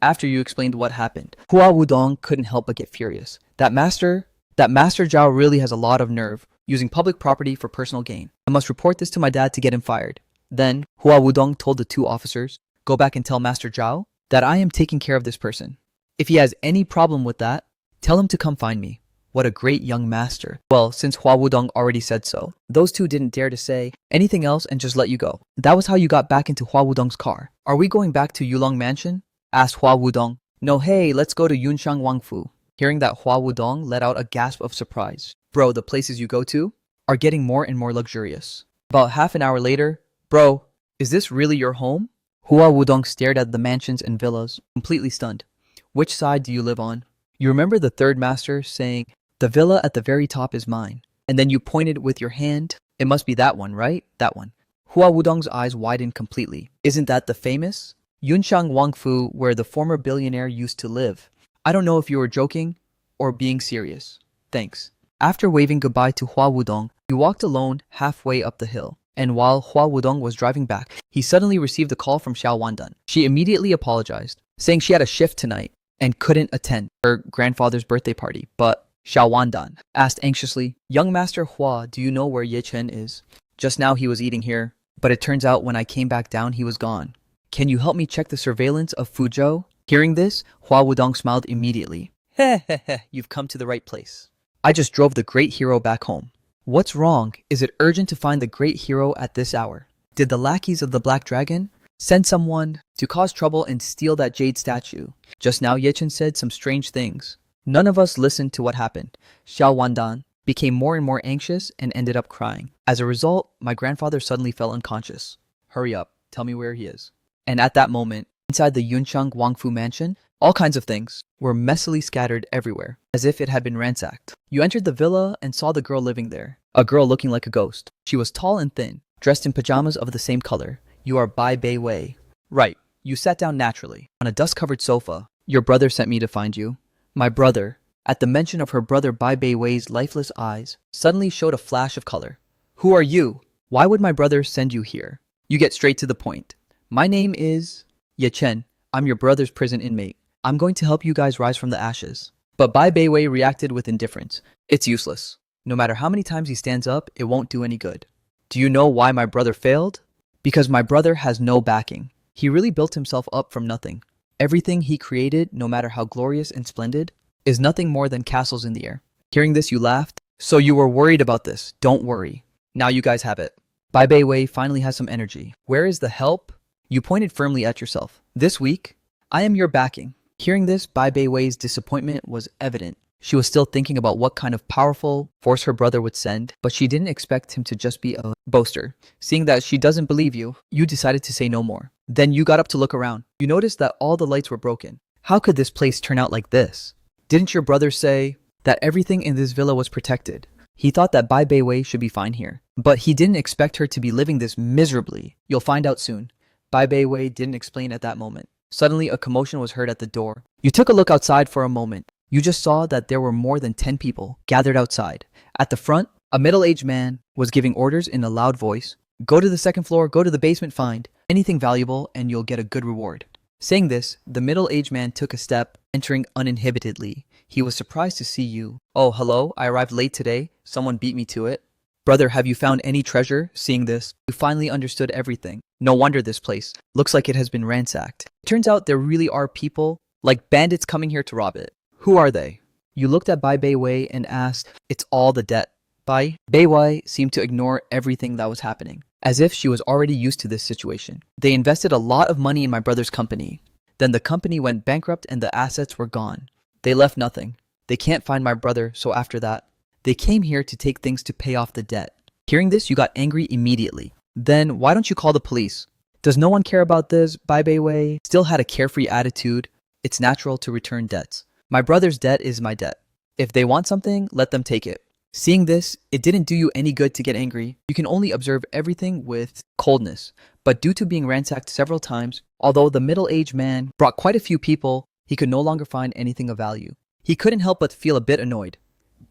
After you explained what happened, Hua Wudong couldn't help but get furious. That Master Zhao really has a lot of nerve, using public property for personal gain. I must report this to my dad to get him fired. Then, Hua Wudong told the 2 officers, go back and tell Master Zhao that I am taking care of this person. If he has any problem with that, tell him to come find me. What a great young master. Well, since Hua Wudong already said so, those 2 didn't dare to say anything else and just let you go. That was how you got back into Hua Wudong's car. Are we going back to Yulong Mansion? Asked Hua Wudong. No, hey, let's go to Yunshang Wangfu. Hearing that, Hua Wudong let out a gasp of surprise. Bro, the places you go to are getting more and more luxurious. About half an hour later, bro, is this really your home? Hua Wudong stared at the mansions and villas, completely stunned. Which side do you live on? You remember the 3rd master saying, the villa at the very top is mine. And then you pointed with your hand. It must be that one, right? That one. Hua Wudong's eyes widened completely. Isn't that the famous Yunxiang Wangfu, where the former billionaire used to live. I don't know if you were joking or being serious. Thanks. After waving goodbye to Hua Wudong, he walked alone halfway up the hill. And while Hua Wudong was driving back, he suddenly received a call from Xiao Wandan. She immediately apologized, saying she had a shift tonight and couldn't attend her grandfather's birthday party. But Xiao Wandan asked anxiously, "Young Master Hua, do you know where Ye Chen is? Just now he was eating here, but it turns out when I came back down he was gone. Can you help me check the surveillance of Fuzhou?" Hearing this, Hua Wudong smiled immediately. Heh heh heh, you've come to the right place. I just drove the great hero back home. What's wrong? Is it urgent to find the great hero at this hour? Did the lackeys of the Black Dragon send someone to cause trouble and steal that jade statue? Just now Ye Chen said some strange things. None of us listened to what happened. Xiao Wandan became more and more anxious and ended up crying. As a result, my grandfather suddenly fell unconscious. Hurry up, tell me where he is. And at that moment, inside the Yunxiang Wangfu mansion, all kinds of things were messily scattered everywhere, as if it had been ransacked. You entered the villa and saw the girl living there. A girl looking like a ghost. She was tall and thin, dressed in pajamas of the same color. You are Bai Bei Wei. Right. You sat down naturally, on a dust-covered sofa. Your brother sent me to find you. My brother, at the mention of her brother Bai Bei Wei's lifeless eyes, suddenly showed a flash of color. Who are you? Why would my brother send you here? You get straight to the point. My name is Ye Chen. I'm your brother's prison inmate. I'm going to help you guys rise from the ashes. But Bai Bei Wei reacted with indifference. It's useless. No matter how many times he stands up, it won't do any good. Do you know why my brother failed? Because my brother has no backing. He really built himself up from nothing. Everything he created, no matter how glorious and splendid, is nothing more than castles in the air. Hearing this, you laughed. So you were worried about this. Don't worry. Now you guys have it. Bai Bei Wei finally has some energy. Where is the help? You pointed firmly at yourself. This week, I am your backing. Hearing this, Bai Bei Wei's disappointment was evident. She was still thinking about what kind of powerful force her brother would send, but she didn't expect him to just be a boaster. Seeing that she doesn't believe you, you decided to say no more. Then you got up to look around. You noticed that all the lights were broken. How could this place turn out like this? Didn't your brother say that everything in this villa was protected? He thought that Bai Bei Wei should be fine here, but he didn't expect her to be living this miserably. You'll find out soon. Bai Bei Wei didn't explain at that moment. Suddenly, a commotion was heard at the door. You took a look outside for a moment. You just saw that there were more than 10 people gathered outside. At the front, a middle-aged man was giving orders in a loud voice. Go to the second floor, go to the basement, find anything valuable, and you'll get a good reward. Saying this, the middle-aged man took a step, entering uninhibitedly. He was surprised to see you. Oh, hello, I arrived late today. Someone beat me to it. Brother, have you found any treasure? Seeing this, you finally understood everything. No wonder this place looks like it has been ransacked. It turns out there really are people, like bandits, coming here to rob it. Who are they? You looked at Bai Bei Wei and asked, it's all the debt. Bai Bei Wei seemed to ignore everything that was happening, as if she was already used to this situation. They invested a lot of money in my brother's company. Then the company went bankrupt and the assets were gone. They left nothing. They can't find my brother, so after that, they came here to take things to pay off the debt. Hearing this, you got angry immediately. Then why don't you call the police? Does no one care about this? Bai Bei Wei still had a carefree attitude. It's natural to return debts. My brother's debt is my debt. If they want something, let them take it. Seeing this, it didn't do you any good to get angry. You can only observe everything with coldness. But due to being ransacked several times, although the middle-aged man brought quite a few people, he could no longer find anything of value. He couldn't help but feel a bit annoyed.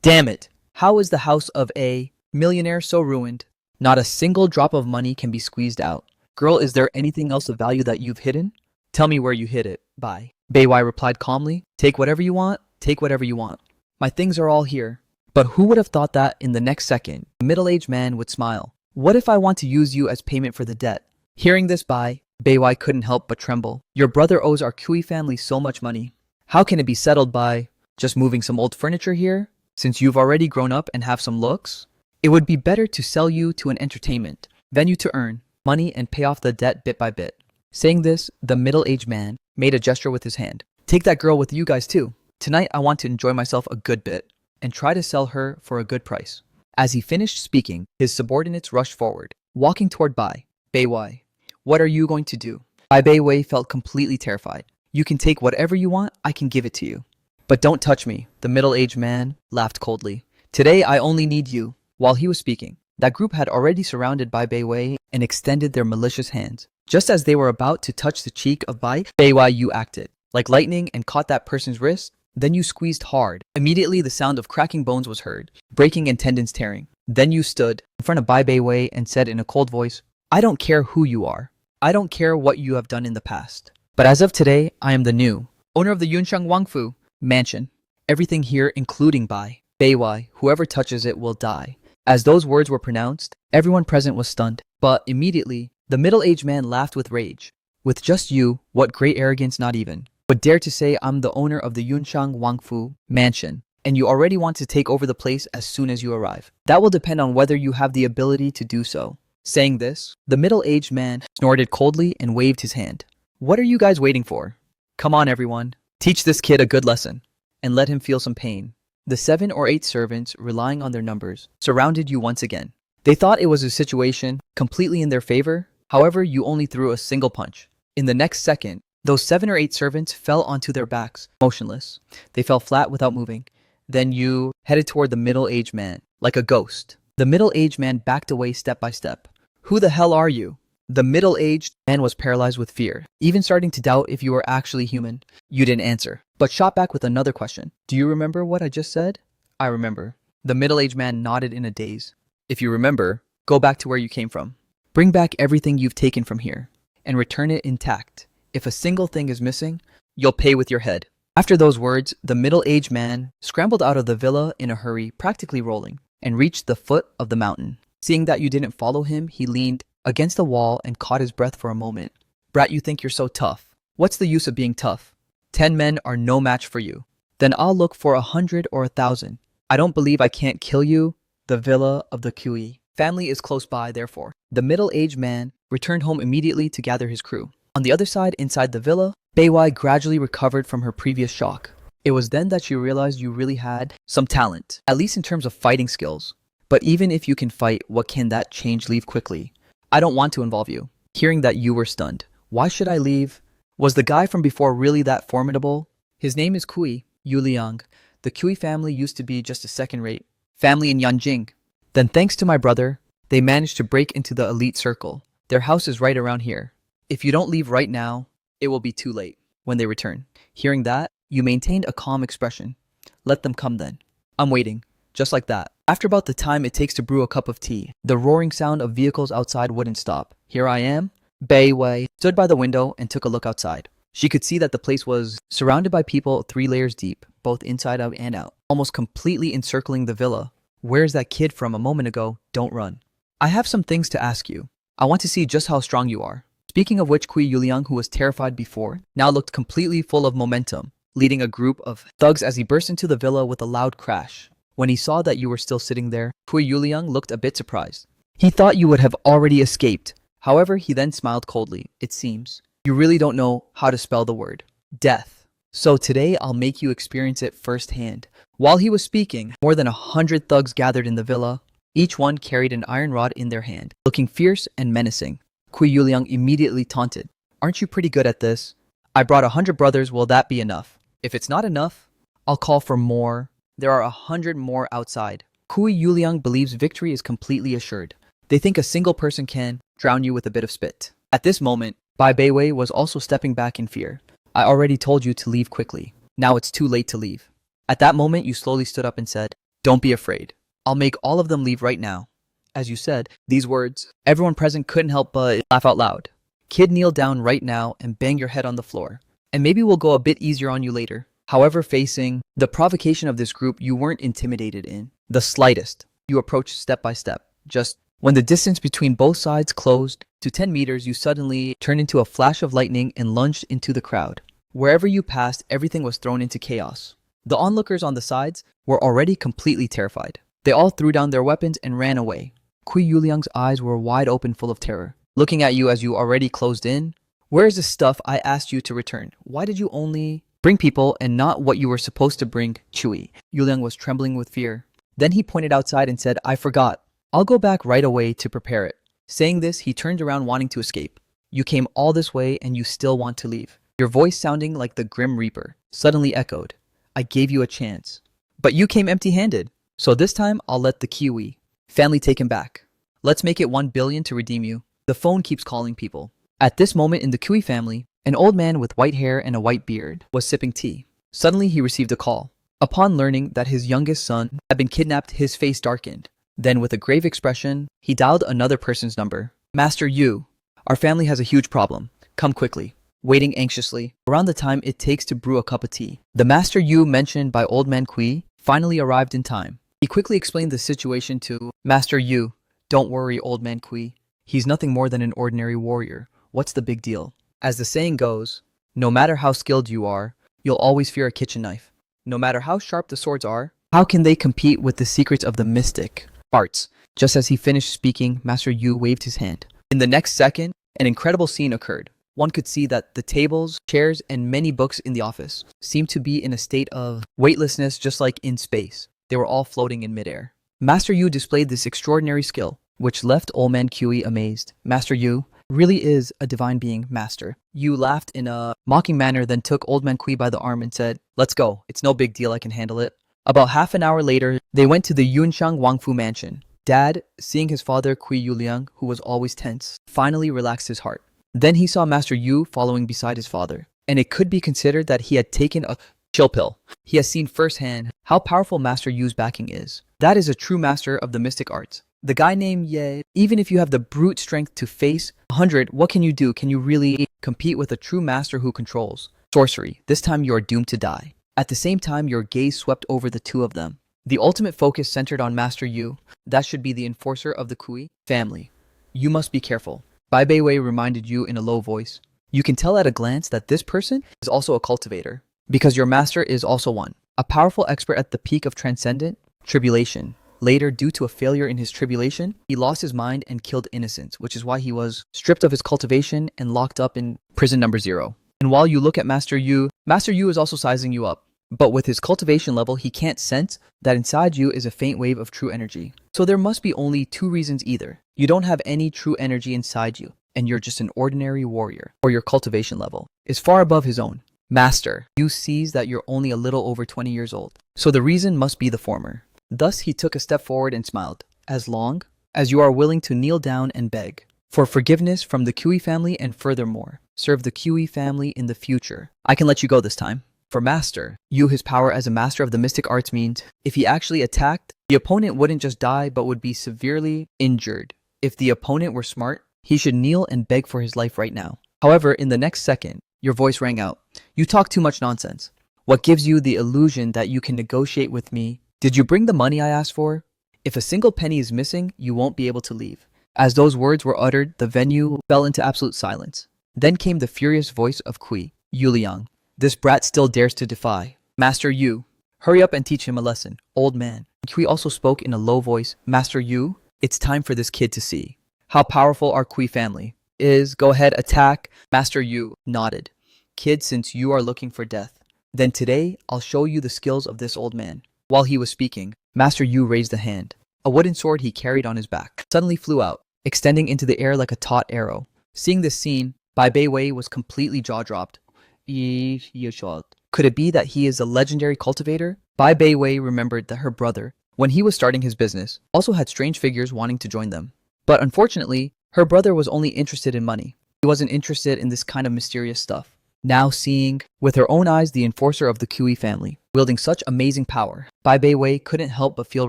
Damn it! How is the house of a millionaire so ruined? Not a single drop of money can be squeezed out. Girl, is there anything else of value that you've hidden? Tell me where you hid it. Bye. Bei Wei replied calmly. Take whatever you want. Take whatever you want. My things are all here. But who would have thought that in the next second, the middle-aged man would smile. What if I want to use you as payment for the debt? Hearing this, Bei Wei couldn't help but tremble. Your brother owes our Kui family so much money. How can it be settled by just moving some old furniture here? Since you've already grown up and have some looks, it would be better to sell you to an entertainment venue to earn money and pay off the debt bit by bit. Saying this, the middle-aged man made a gesture with his hand. Take that girl with you guys too. Tonight I want to enjoy myself a good bit and try to sell her for a good price. As he finished speaking, his subordinates rushed forward, walking toward Bei Wei. What are you going to do? Bei Wei felt completely terrified. You can take whatever you want, I can give it to you. But don't touch me, the middle-aged man laughed coldly. Today I only need you. While he was speaking, That group had already surrounded Bai Beiwei and extended their malicious hands. Just as they were about to touch the cheek of Bai Beiwei, you acted like lightning and caught that person's wrist. Then you squeezed hard. Immediately, the sound of cracking bones was heard, breaking and tendons tearing. Then you stood in front of Bai Beiwei and said in a cold voice, "I don't care who you are. I don't care what you have done in the past. But as of today, I am the new owner of the Yunshang Wangfu mansion. Everything here, including Bai Beiwei, whoever touches it will die." As those words were pronounced, everyone present was stunned. But immediately, the middle-aged man laughed with rage. "With just you, what great arrogance, not even would dare to say I'm the owner of the Yunshang Wangfu mansion, and you already want to take over the place as soon as you arrive. That will depend on whether you have the ability to do so." Saying this, the middle-aged man snorted coldly and waved his hand. "What are you guys waiting for? Come on, everyone. Teach this kid a good lesson, and let him feel some pain." The 7 or 8 servants, relying on their numbers, surrounded you once again. They thought it was a situation completely in their favor. However, you only threw a single punch. In the next second, those 7 or 8 servants fell onto their backs, motionless. They fell flat without moving. Then you headed toward the middle-aged man, like a ghost. The middle-aged man backed away step by step. "Who the hell are you?" The middle-aged man was paralyzed with fear, even starting to doubt if you were actually human. You didn't answer, but shot back with another question. "Do you remember what I just said?" "I remember." The middle-aged man nodded in a daze. "If you remember, go back to where you came from. Bring back everything you've taken from here, and return it intact. If a single thing is missing, you'll pay with your head." After those words, the middle-aged man scrambled out of the villa in a hurry, practically rolling, and reached the foot of the mountain. Seeing that you didn't follow him, he leaned against the wall and caught his breath for a moment. "Brat, you think you're so tough. What's the use of being tough? 10 men are no match for you. Then I'll look for 100 or 1,000. I don't believe I can't kill you." The villa of the Kui family is close by, therefore. The middle-aged man returned home immediately to gather his crew. On the other side, inside the villa, Beiwei gradually recovered from her previous shock. It was then that she realized you really had some talent, at least in terms of fighting skills. But even if you can fight, what can that change? Leave quickly. I don't want to involve you. Hearing that, you were stunned. Why should I leave? Was the guy from before really that formidable? His name is Kui, Yu Liang. The Kui family used to be just a second-rate family in Yanjing. Then thanks to my brother, they managed to break into the elite circle. Their house is right around here. If you don't leave right now, it will be too late when they return. Hearing that, you maintained a calm expression. Let them come then. I'm waiting. Just like that. After about the time it takes to brew a cup of tea, the roaring sound of vehicles outside wouldn't stop. Here I am. Bei Wei stood by the window and took a look outside. She could see that the place was surrounded by people 3 layers deep, both inside out and out, almost completely encircling the villa. Where's that kid from a moment ago? Don't run. I have some things to ask you. I want to see just how strong you are. Speaking of which, Kui Yuliang, who was terrified before, now looked completely full of momentum, leading a group of thugs as he burst into the villa with a loud crash. When he saw that you were still sitting there, Kui Yuliang looked a bit surprised. He thought you would have already escaped. However, he then smiled coldly. It seems you really don't know how to spell the word death. So today I'll make you experience it firsthand. While he was speaking, more than 100 thugs gathered in the villa. Each one carried an iron rod in their hand, looking fierce and menacing. Kui Yuliang immediately taunted. Aren't you pretty good at this? I brought 100 brothers, will that be enough? If it's not enough, I'll call for more. There are 100 more outside. Kui Yuliang believes victory is completely assured. They think a single person can drown you with a bit of spit. At this moment, Bai Beiwei was also stepping back in fear. I already told you to leave quickly. Now it's too late to leave. At that moment, you slowly stood up and said, don't be afraid. I'll make all of them leave right now. As you said these words, everyone present couldn't help but laugh out loud. Kid, kneel down right now and bang your head on the floor. And maybe we'll go a bit easier on you later. However, facing the provocation of this group, you weren't intimidated in the slightest. You approached step by step. Just when the distance between both sides closed to 10 meters, you suddenly turned into a flash of lightning and lunged into the crowd. Wherever you passed, everything was thrown into chaos. The onlookers on the sides were already completely terrified. They all threw down their weapons and ran away. Kui Yuliang's eyes were wide open, full of terror, looking at you as you already closed in. Where is the stuff I asked you to return? Why did you only bring people and not what you were supposed to bring? Chui. Yuliang was trembling with fear. Then he pointed outside and said, I forgot. I'll go back right away to prepare it. Saying this, he turned around wanting to escape. You came all this way and you still want to leave. Your voice, sounding like the Grim Reaper, suddenly echoed. I gave you a chance. But you came empty-handed. So this time, I'll let the Kiwi family take him back. Let's make it 1 billion to redeem you. The phone keeps calling people. At this moment in the Kui family, an old man with white hair and a white beard was sipping tea. Suddenly he received a call. Upon learning that his youngest son had been kidnapped, his face darkened. Then with a grave expression, he dialed another person's number. Master Yu, our family has a huge problem. Come quickly. Waiting anxiously, around the time it takes to brew a cup of tea. The Master Yu mentioned by Old Man Kui finally arrived in time. He quickly explained the situation to Master Yu. Don't worry, Old Man Kui. He's nothing more than an ordinary warrior. What's the big deal? As the saying goes, no matter how skilled you are, you'll always fear a kitchen knife. No matter how sharp the swords are, how can they compete with the secrets of the mystic arts? Just as he finished speaking, Master Yu waved his hand. In the next second, an incredible scene occurred. One could see that the tables, chairs, and many books in the office seemed to be in a state of weightlessness, just like in space. They were all floating in midair. Master Yu displayed this extraordinary skill, which left Old Man Kui amazed. Master Yu really is a divine being, Master. Yu laughed in a mocking manner, then took Old Man Kui by the arm and said, Let's go. It's no big deal. I can handle it. About half an hour later, they went to the Yunshang Wangfu mansion. Dad, seeing his father Kui Yuliang, who was always tense, finally relaxed his heart. Then he saw Master Yu following beside his father, and it could be considered that he had taken a chill pill. He has seen firsthand how powerful Master Yu's backing is. That is a true master of the mystic arts. The guy named Ye, even if you have the brute strength to face 100, what can you do? Can you really compete with a true master who controls sorcery? This time you are doomed to die. At the same time, your gaze swept over the two of them. The ultimate focus centered on Master Yu. That should be the enforcer of the Kui family. You must be careful. Bai Beiwei reminded Yu in a low voice. You can tell at a glance that this person is also a cultivator, because your master is also one. A powerful expert at the peak of transcendent tribulation. Later, due to a failure in his tribulation, he lost his mind and killed innocents, which is why he was stripped of his cultivation and locked up in prison number 0. And while you look at Master Yu is also sizing you up. But with his cultivation level, he can't sense that inside you is a faint wave of true energy. So there must be only two reasons: either you don't have any true energy inside you, and you're just an ordinary warrior, or your cultivation level is far above his own. Master Yu sees that you're only a little over 20 years old. So the reason must be the former. Thus he took a step forward and smiled. As long as you are willing to kneel down and beg for forgiveness from the Kui family, and furthermore, serve the Kui family in the future, I can let you go this time. For Master Yu, his power as a master of the mystic arts means if he actually attacked, the opponent wouldn't just die but would be severely injured. If the opponent were smart, he should kneel and beg for his life right now. However, in the next second, your voice rang out. You talk too much nonsense. What gives you the illusion that you can negotiate with me? Did you bring the money I asked for? If a single penny is missing, you won't be able to leave. As those words were uttered, the venue fell into absolute silence. Then came the furious voice of Kui Yuliang. This brat still dares to defy. Master Yu, hurry up and teach him a lesson, old man. Kui also spoke in a low voice. Master Yu, it's time for this kid to see how powerful our Kui family is. Go ahead, attack. Master Yu nodded. Kid, since you are looking for death, then today I'll show you the skills of this old man. While he was speaking, Master Yu raised a hand. A wooden sword he carried on his back suddenly flew out, extending into the air like a taut arrow. Seeing this scene, Bai Beiwei was completely jaw-dropped. Could it be that he is a legendary cultivator? Bai Beiwei remembered that her brother, when he was starting his business, also had strange figures wanting to join them. But unfortunately, her brother was only interested in money. He wasn't interested in this kind of mysterious stuff. Now seeing with her own eyes the enforcer of the Kui family, wielding such amazing power, Bai Beiwei couldn't help but feel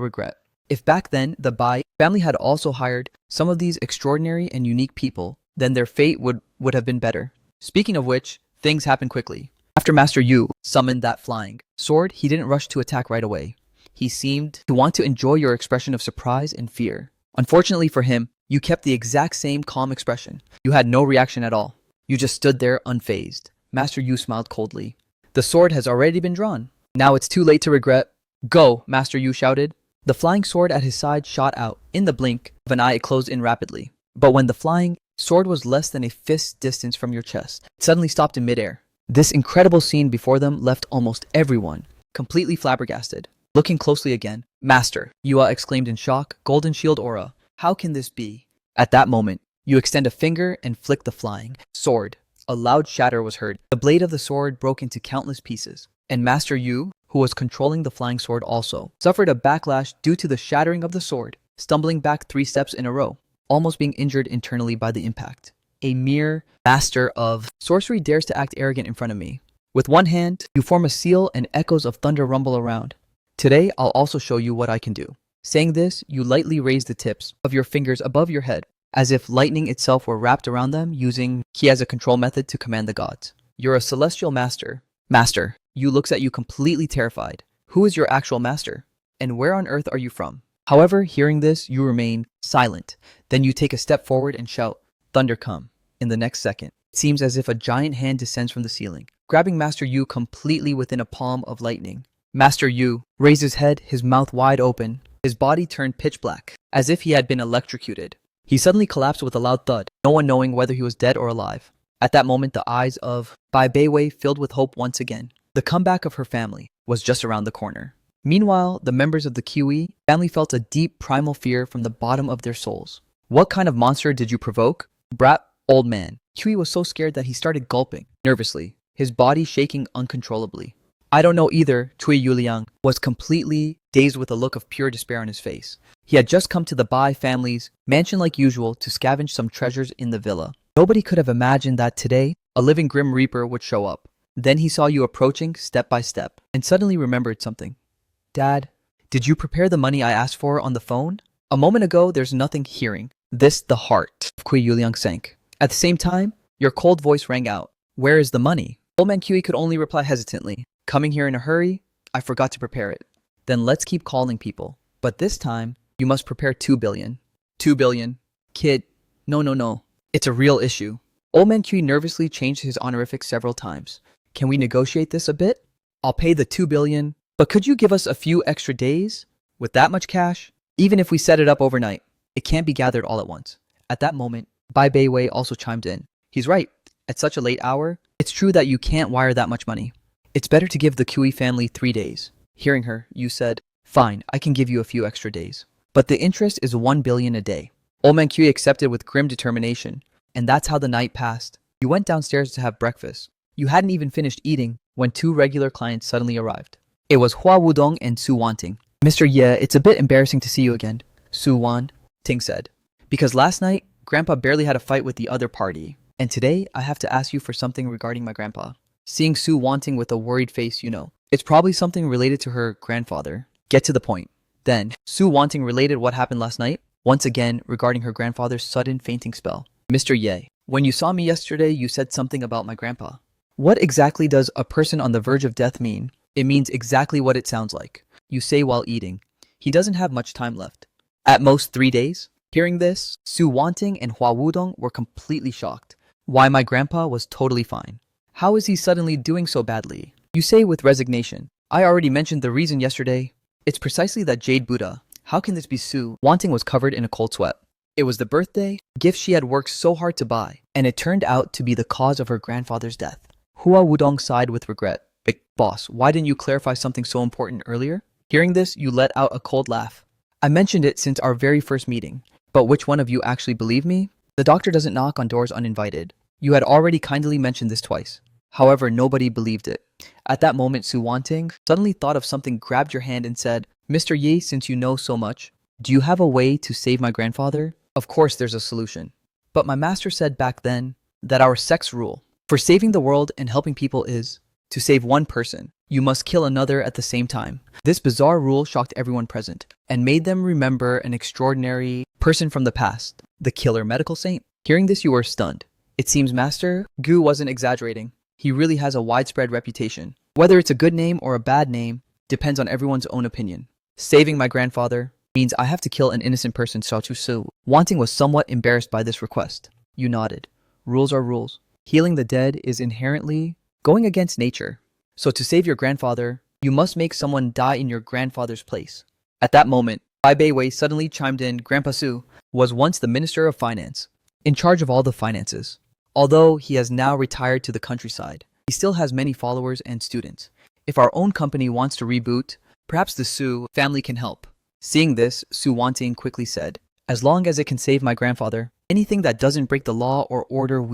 regret. If back then the Bai family had also hired some of these extraordinary and unique people, then their fate would have been better. Speaking of which, things happened quickly. After Master Yu summoned that flying sword, he didn't rush to attack right away. He seemed to want to enjoy your expression of surprise and fear. Unfortunately for him, you kept the exact same calm expression. You had no reaction at all. You just stood there unfazed. Master Yu smiled coldly. The sword has already been drawn. Now it's too late to regret. Go, Master Yu shouted. The flying sword at his side shot out. In the blink of an eye, it closed in rapidly. But when the flying sword was less than a fist's distance from your chest, it suddenly stopped in midair. This incredible scene before them left almost everyone completely flabbergasted. Looking closely again, Master, Yua exclaimed in shock, Golden Shield Aura. How can this be? At that moment, you extend a finger and flick the flying sword. A loud shatter was heard. The blade of the sword broke into countless pieces. And Master Yu, who was controlling the flying sword also, suffered a backlash due to the shattering of the sword, stumbling back 3 steps in a row. almost being injured internally by the impact. A mere master of sorcery dares to act arrogant in front of me. With one hand, you form a seal and echoes of thunder rumble around. Today, I'll also show you what I can do. Saying this, you lightly raise the tips of your fingers above your head, as if lightning itself were wrapped around them, using ki as a control method to command the gods. You're a celestial master. Master, you looks at you completely terrified. Who is your actual master? And where on earth are you from? However, hearing this, you remain silent. Then you take a step forward and shout, "Thunder come." In the next second, it seems as if a giant hand descends from the ceiling, grabbing Master Yu completely within a palm of lightning. Master Yu raised his head, his mouth wide open. His body turned pitch black, as if he had been electrocuted. He suddenly collapsed with a loud thud, no one knowing whether he was dead or alive. At that moment, the eyes of Bai Beiwei filled with hope once again. The comeback of her family was just around the corner. Meanwhile, the members of the Kiwi family felt a deep primal fear from the bottom of their souls. What kind of monster did you provoke? Brat, old man. Kiwi was so scared that he started gulping nervously, his body shaking uncontrollably. I don't know either, Cui Yuliang was completely dazed with a look of pure despair on his face. He had just come to the Bai family's mansion like usual to scavenge some treasures in the villa. Nobody could have imagined that today, a living Grim Reaper would show up. Then he saw you approaching step by step, and suddenly remembered something. Dad, did you prepare the money I asked for on the phone? A moment ago, there's nothing hearing. This, the heart of Cui Yuliang sank. At the same time, your cold voice rang out. Where is the money? Old man Kiwi could only reply hesitantly. Coming here in a hurry, I forgot to prepare it. Then let's keep calling people. But this time, you must prepare 2 billion. 2 billion. Kid, no. It's a real issue. Old man Kiwi nervously changed his honorific several times. Can we negotiate this a bit? I'll pay the 2 billion, but could you give us a few extra days? With that much cash? Even if we set it up overnight, it can't be gathered all at once. At that moment, Bai Beiwei also chimed in. He's right. At such a late hour, it's true that you can't wire that much money. It's better to give the Kiwi family 3 days. Hearing her, you said, fine, I can give you a few extra days. But the interest is 1 billion a day. Old man Kiwi accepted with grim determination. And that's how the night passed. You went downstairs to have breakfast. You hadn't even finished eating when 2 regular clients suddenly arrived. It was Hua Wudong and Su Wanting. Mr. Ye, it's a bit embarrassing to see you again, Su Wan, Ting said. Because last night, Grandpa barely had a fight with the other party. And today, I have to ask you for something regarding my grandpa. Seeing Su Wanting with a worried face, you know. It's probably something related to her grandfather. Get to the point. Then, Su Wanting related what happened last night, once again regarding her grandfather's sudden fainting spell. Mr. Ye, when you saw me yesterday, you said something about my grandpa. What exactly does a person on the verge of death mean? It means exactly what it sounds like. You say while eating. He doesn't have much time left. At most 3 days? Hearing this, Su Wanting and Hua Wudong were completely shocked. Why, my grandpa was totally fine. How is he suddenly doing so badly? You say with resignation. I already mentioned the reason yesterday. It's precisely that Jade Buddha. How can this be? Su Wanting was covered in a cold sweat. It was the birthday gift she had worked so hard to buy, and it turned out to be the cause of her grandfather's death. Hua Wudong sighed with regret. Big boss, why didn't you clarify something so important earlier? Hearing this, you let out a cold laugh. I mentioned it since our very first meeting, but which one of you actually believed me? The doctor doesn't knock on doors uninvited. You had already kindly mentioned this twice. However, nobody believed it. At that moment, Su Wanting suddenly thought of something, grabbed your hand and said, Mr. Yi, since you know so much, do you have a way to save my grandfather? Of course there's a solution. But my master said back then that our sex rule for saving the world and helping people is to save one person, you must kill another at the same time. This bizarre rule shocked everyone present and made them remember an extraordinary person from the past, the killer medical saint. Hearing this, you were stunned. It seems Master Gu wasn't exaggerating. He really has a widespread reputation. Whether it's a good name or a bad name depends on everyone's own opinion. Saving my grandfather means I have to kill an innocent person, Xiao Su. Wanting was somewhat embarrassed by this request. You nodded. Rules are rules. Healing the dead is inherently going against nature. So to save your grandfather, you must make someone die in your grandfather's place. At that moment, Bai Beiwei suddenly chimed in. Grandpa Su was once the Minister of Finance, in charge of all the finances. Although he has now retired to the countryside, he still has many followers and students. If our own company wants to reboot, perhaps the Su family can help. Seeing this, Su Wanting quickly said, as long as it can save my grandfather, anything that doesn't break the law or order,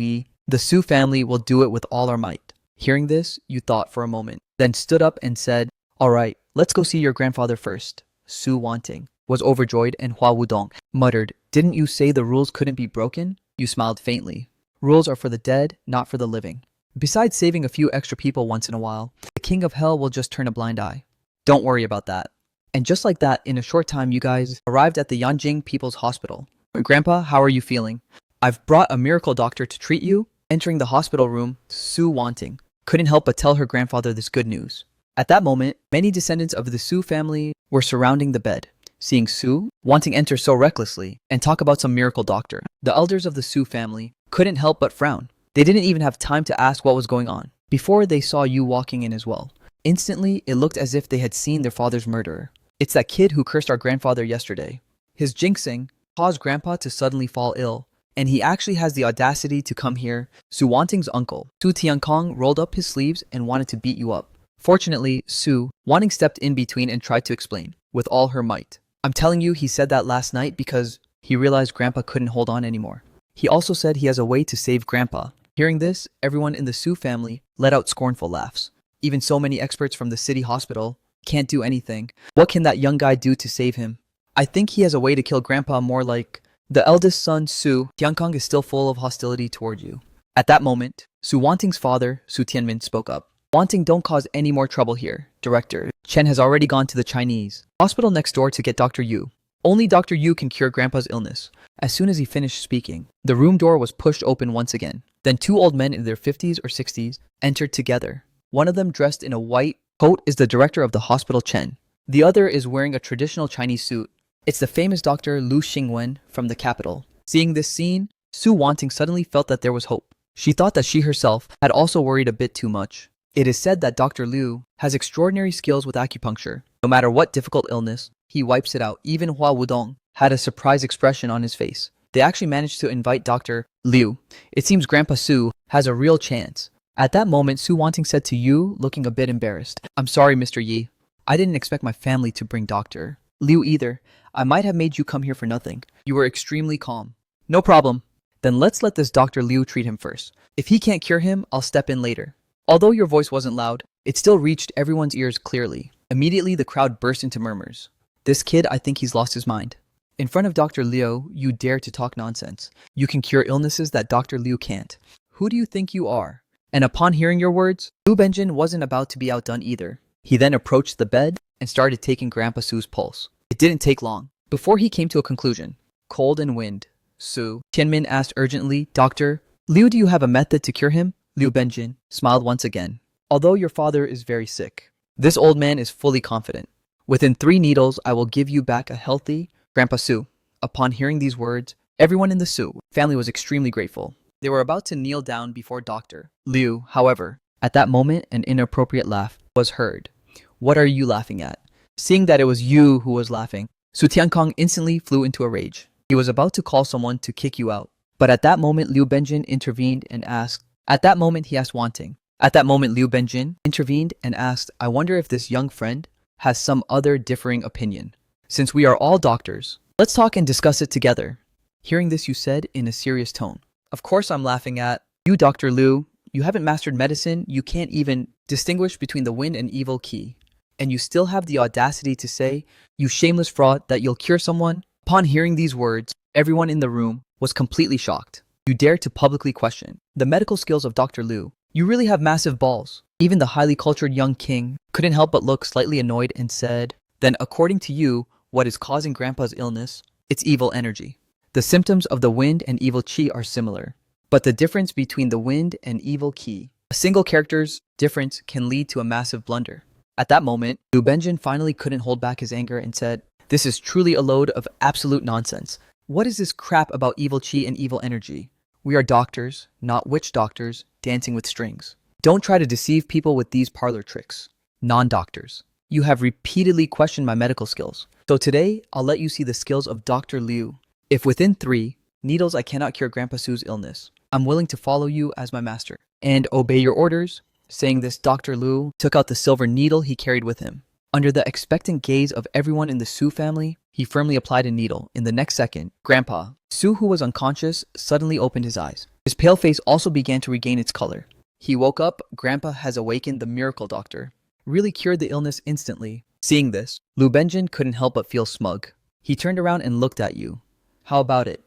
the Su family, will do it with all our might. Hearing this, you thought for a moment, then stood up and said, all right, let's go see your grandfather first. Su Wanting was overjoyed and Hua Wudong muttered, Didn't you say the rules couldn't be broken? You smiled faintly. Rules are for the dead, not for the living. Besides saving a few extra people once in a while, the king of hell will just turn a blind eye. Don't worry about that. And just like that, in a short time, you guys arrived at the Yanjing People's Hospital. Grandpa, how are you feeling? I've brought a miracle doctor to treat you. Entering the hospital room, Su Wanting couldn't help but tell her grandfather this good news. At that moment, many descendants of the Su family were surrounding the bed. Seeing Su Wanting enter so recklessly and talk about some miracle doctor, the elders of the Su family couldn't help but frown. They didn't even have time to ask what was going on before they saw you walking in as well. Instantly, it looked as if they had seen their father's murderer. It's that kid who cursed our grandfather yesterday. His jinxing caused Grandpa to suddenly fall ill, and he actually has the audacity to come here. Su Wanting's uncle, Su Tiankong, rolled up his sleeves and wanted to beat you up. Fortunately, Su Wanting stepped in between and tried to explain, with all her might. I'm telling you, he said that last night because he realized Grandpa couldn't hold on anymore. He also said he has a way to save Grandpa. Hearing this, everyone in the Su family let out scornful laughs. Even so many experts from the city hospital can't do anything. What can that young guy do to save him? I think he has a way to kill Grandpa more like... The eldest son, Su Tiankong, is still full of hostility toward you. At that moment, Su Wanting's father, Su Tianmin, spoke up. Wanting, don't cause any more trouble here. Director Chen has already gone to the Chinese hospital next door to get Dr. Yu. Only Dr. Yu can cure Grandpa's illness. As soon as he finished speaking, the room door was pushed open once again. Then two old men in their 50s or 60s entered together. One of them, dressed in a white coat, is the director of the hospital, Chen. The other is wearing a traditional Chinese suit. It's the famous Dr. Lu Xingwen from the capital. Seeing this scene, Su Wanting suddenly felt that there was hope. She thought that she herself had also worried a bit too much. It is said that Dr. Liu has extraordinary skills with acupuncture. No matter what difficult illness, he wipes it out. Even Hua Wudong had a surprised expression on his face. They actually managed to invite Dr. Liu. It seems Grandpa Su has a real chance. At that moment, Su Wanting said to Yu, looking a bit embarrassed, I'm sorry, Mr. Yi. I didn't expect my family to bring Dr. Liu either. I might have made you come here for nothing. You were extremely calm. No problem. Then let's let this Dr. Liu treat him first. If he can't cure him, I'll step in later. Although your voice wasn't loud, it still reached everyone's ears clearly. Immediately, the crowd burst into murmurs. This kid, I think he's lost his mind. In front of Dr. Liu, you dare to talk nonsense. You can cure illnesses that Dr. Liu can't. Who do you think you are? And upon hearing your words, Liu Benjin wasn't about to be outdone either. He then approached the bed and started taking Grandpa Su's pulse. It didn't take long before he came to a conclusion. Cold and wind. Su Tianmin asked urgently, Doctor Liu, do you have a method to cure him? Liu Benjin smiled once again. Although your father is very sick, this old man is fully confident. Within 3 needles, I will give you back a healthy Grandpa Su. Upon hearing these words, everyone in the Su family was extremely grateful. They were about to kneel down before Dr. Liu. However, at that moment, an inappropriate laugh was heard. What are you laughing at? Seeing that it was you who was laughing, Su Tiankong instantly flew into a rage. He was about to call someone to kick you out. But at that moment, Liu Benjin intervened and asked, Wanting. At that moment, Liu Benjin intervened and asked, I wonder if this young friend has some other differing opinion. Since we are all doctors, let's talk and discuss it together. Hearing this, you said in a serious tone, Of course I'm laughing at you, Dr. Liu. You haven't mastered medicine. You can't even distinguish between the wind and evil qi. And you still have the audacity to say, you shameless fraud, that you'll cure someone? Upon hearing these words, everyone in the room was completely shocked. You dare to publicly question the medical skills of Dr. Liu. You really have massive balls. Even the highly cultured young king couldn't help but look slightly annoyed and said, Then according to you, what is causing Grandpa's illness? It's evil energy. The symptoms of the wind and evil qi are similar, but the difference between the wind and evil qi, a single character's difference, can lead to a massive blunder. At that moment, Liu Benjin finally couldn't hold back his anger and said, This is truly a load of absolute nonsense. What is this crap about evil qi and evil energy? We are doctors, not witch doctors, dancing with strings. Don't try to deceive people with these parlor tricks. Non-doctors. You have repeatedly questioned my medical skills. So today, I'll let you see the skills of Dr. Liu. If within 3 needles I cannot cure Grandpa Su's illness, I'm willing to follow you as my master and obey your orders. Saying this, Dr. Liu took out the silver needle he carried with him. Under the expectant gaze of everyone in the Su family, he firmly applied a needle. In the next second, Grandpa Su, who was unconscious, suddenly opened his eyes. His pale face also began to regain its color. He woke up. Grandpa has awakened. The miracle doctor really cured the illness instantly. Seeing this, Liu Benjin couldn't help but feel smug. He turned around and looked at you. How about it?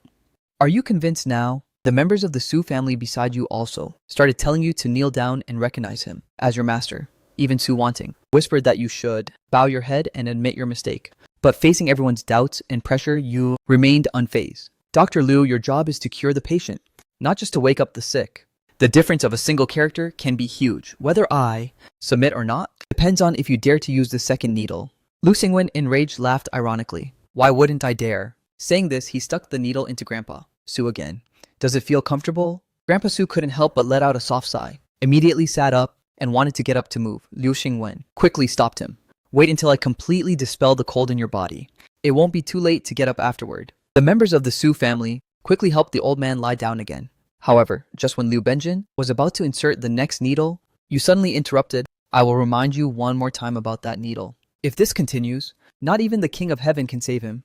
Are you convinced now? The members of the Su family beside you also started telling you to kneel down and recognize him as your master. Even Su Wanting whispered that you should bow your head and admit your mistake. But facing everyone's doubts and pressure, you remained unfazed. Dr. Liu, your job is to cure the patient, not just to wake up the sick. The difference of a single character can be huge. Whether I submit or not depends on if you dare to use the second needle. Lu Xingwen, enraged, laughed ironically. Why wouldn't I dare? Saying this, he stuck the needle into Grandpa Su again. Does it feel comfortable? Grandpa Su couldn't help but let out a soft sigh, immediately sat up, and wanted to get up to move. Liu Xingwen quickly stopped him. Wait until I completely dispel the cold in your body. It won't be too late to get up afterward. The members of the Su family quickly helped the old man lie down again. However, just when Liu Benjin was about to insert the next needle, you suddenly interrupted. I will remind you one more time about that needle. If this continues, not even the King of Heaven can save him.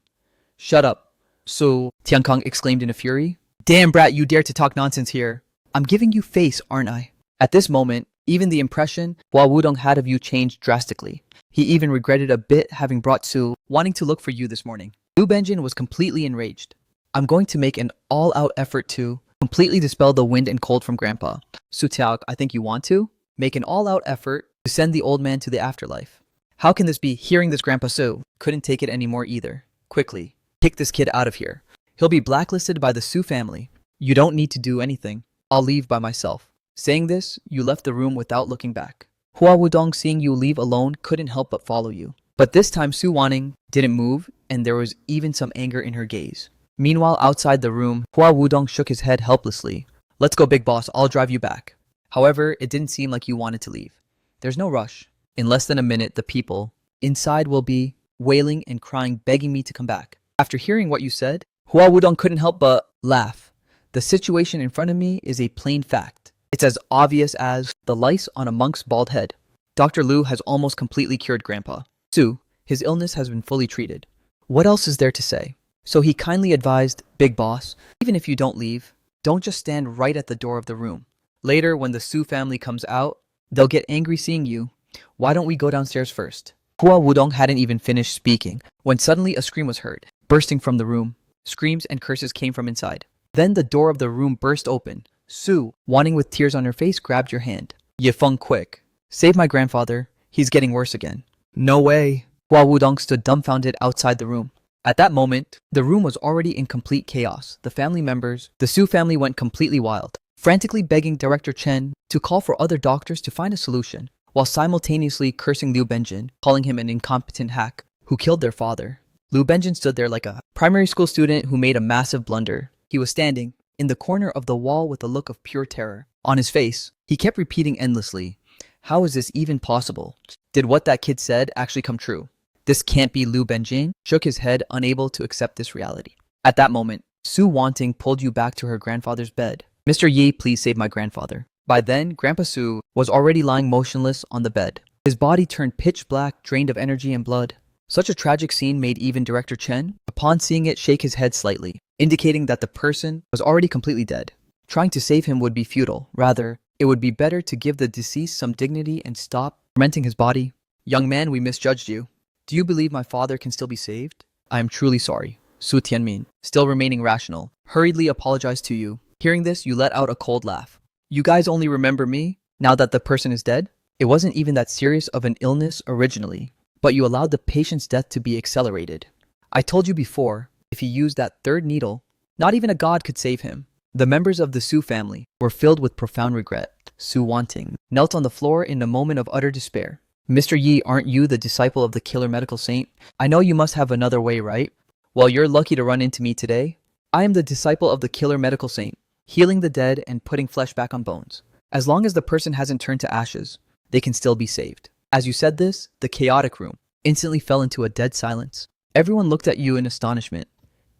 Shut up. So, Tiankong exclaimed in a fury. Damn brat, you dare to talk nonsense here. I'm giving you face, aren't I? At this moment, even the impression Hua Wudong had of you changed drastically. He even regretted a bit having brought Su wanting to look for you this morning. Liu Benjin was completely enraged. I'm going to make an all-out effort to completely dispel the wind and cold from Grandpa. Su Tiao, I think you want to? Make an all-out effort to send the old man to the afterlife. How can this be? Hearing this, Grandpa Su couldn't take it anymore either. Quickly, kick this kid out of here. He'll be blacklisted by the Su family. You don't need to do anything. I'll leave by myself. Saying this, you left the room without looking back. Hua Wudong, seeing you leave alone, couldn't help but follow you. But this time Su Wanning didn't move, and there was even some anger in her gaze. Meanwhile, outside the room, Hua Wudong shook his head helplessly. Let's go, big boss. I'll drive you back. However, it didn't seem like you wanted to leave. There's no rush. In less than a minute, the people inside will be wailing and crying, begging me to come back. After hearing what you said, Hua Wudong couldn't help but laugh. The situation in front of me is a plain fact. It's as obvious as the lice on a monk's bald head. Dr. Liu has almost completely cured Grandpa Su. His illness has been fully treated. What else is there to say? So he kindly advised, Big Boss, even if you don't leave, don't just stand right at the door of the room. Later, when the Su family comes out, they'll get angry seeing you. Why don't we go downstairs first? Hua Wudong hadn't even finished speaking when suddenly a scream was heard, bursting from the room. Screams and curses came from inside. Then the door of the room burst open. Su, wanting with tears on her face, grabbed your hand. Ye Feng, quick. Save my grandfather. He's getting worse again. No way. Hua Wudong stood dumbfounded outside the room. At that moment, the room was already in complete chaos. The family members, the Su family, went completely wild, frantically begging Director Chen to call for other doctors to find a solution, while simultaneously cursing Liu Benjin, calling him an incompetent hack who killed their father. Liu Benjin stood there like a primary school student who made a massive blunder. He was standing in the corner of the wall with a look of pure terror. On his face, he kept repeating endlessly, how is this even possible? Did what that kid said actually come true? This can't be. Liu Benjin shook his head, unable to accept this reality. At that moment, Su Wanting pulled you back to her grandfather's bed. Mr. Yi, please save my grandfather. By then, Grandpa Su was already lying motionless on the bed. His body turned pitch black, drained of energy and blood. Such a tragic scene made even Director Chen, upon seeing it, shake his head slightly, indicating that the person was already completely dead. Trying to save him would be futile. Rather, it would be better to give the deceased some dignity and stop tormenting his body. Young man, we misjudged you. Do you believe my father can still be saved? I am truly sorry. Su Tianmin, still remaining rational, hurriedly apologized to you. Hearing this, you let out a cold laugh. You guys only remember me now that the person is dead? It wasn't even that serious of an illness originally, but you allowed the patient's death to be accelerated. I told you before, if he used that third needle, not even a god could save him. The members of the Su family were filled with profound regret. Su Wanting knelt on the floor in a moment of utter despair. Mr. Yi, aren't you the disciple of the killer medical saint? I know you must have another way, right? Well, you're lucky to run into me today. I am the disciple of the killer medical saint, healing the dead and putting flesh back on bones. As long as the person hasn't turned to ashes, they can still be saved. As you said this, the chaotic room instantly fell into a dead silence. Everyone looked at you in astonishment.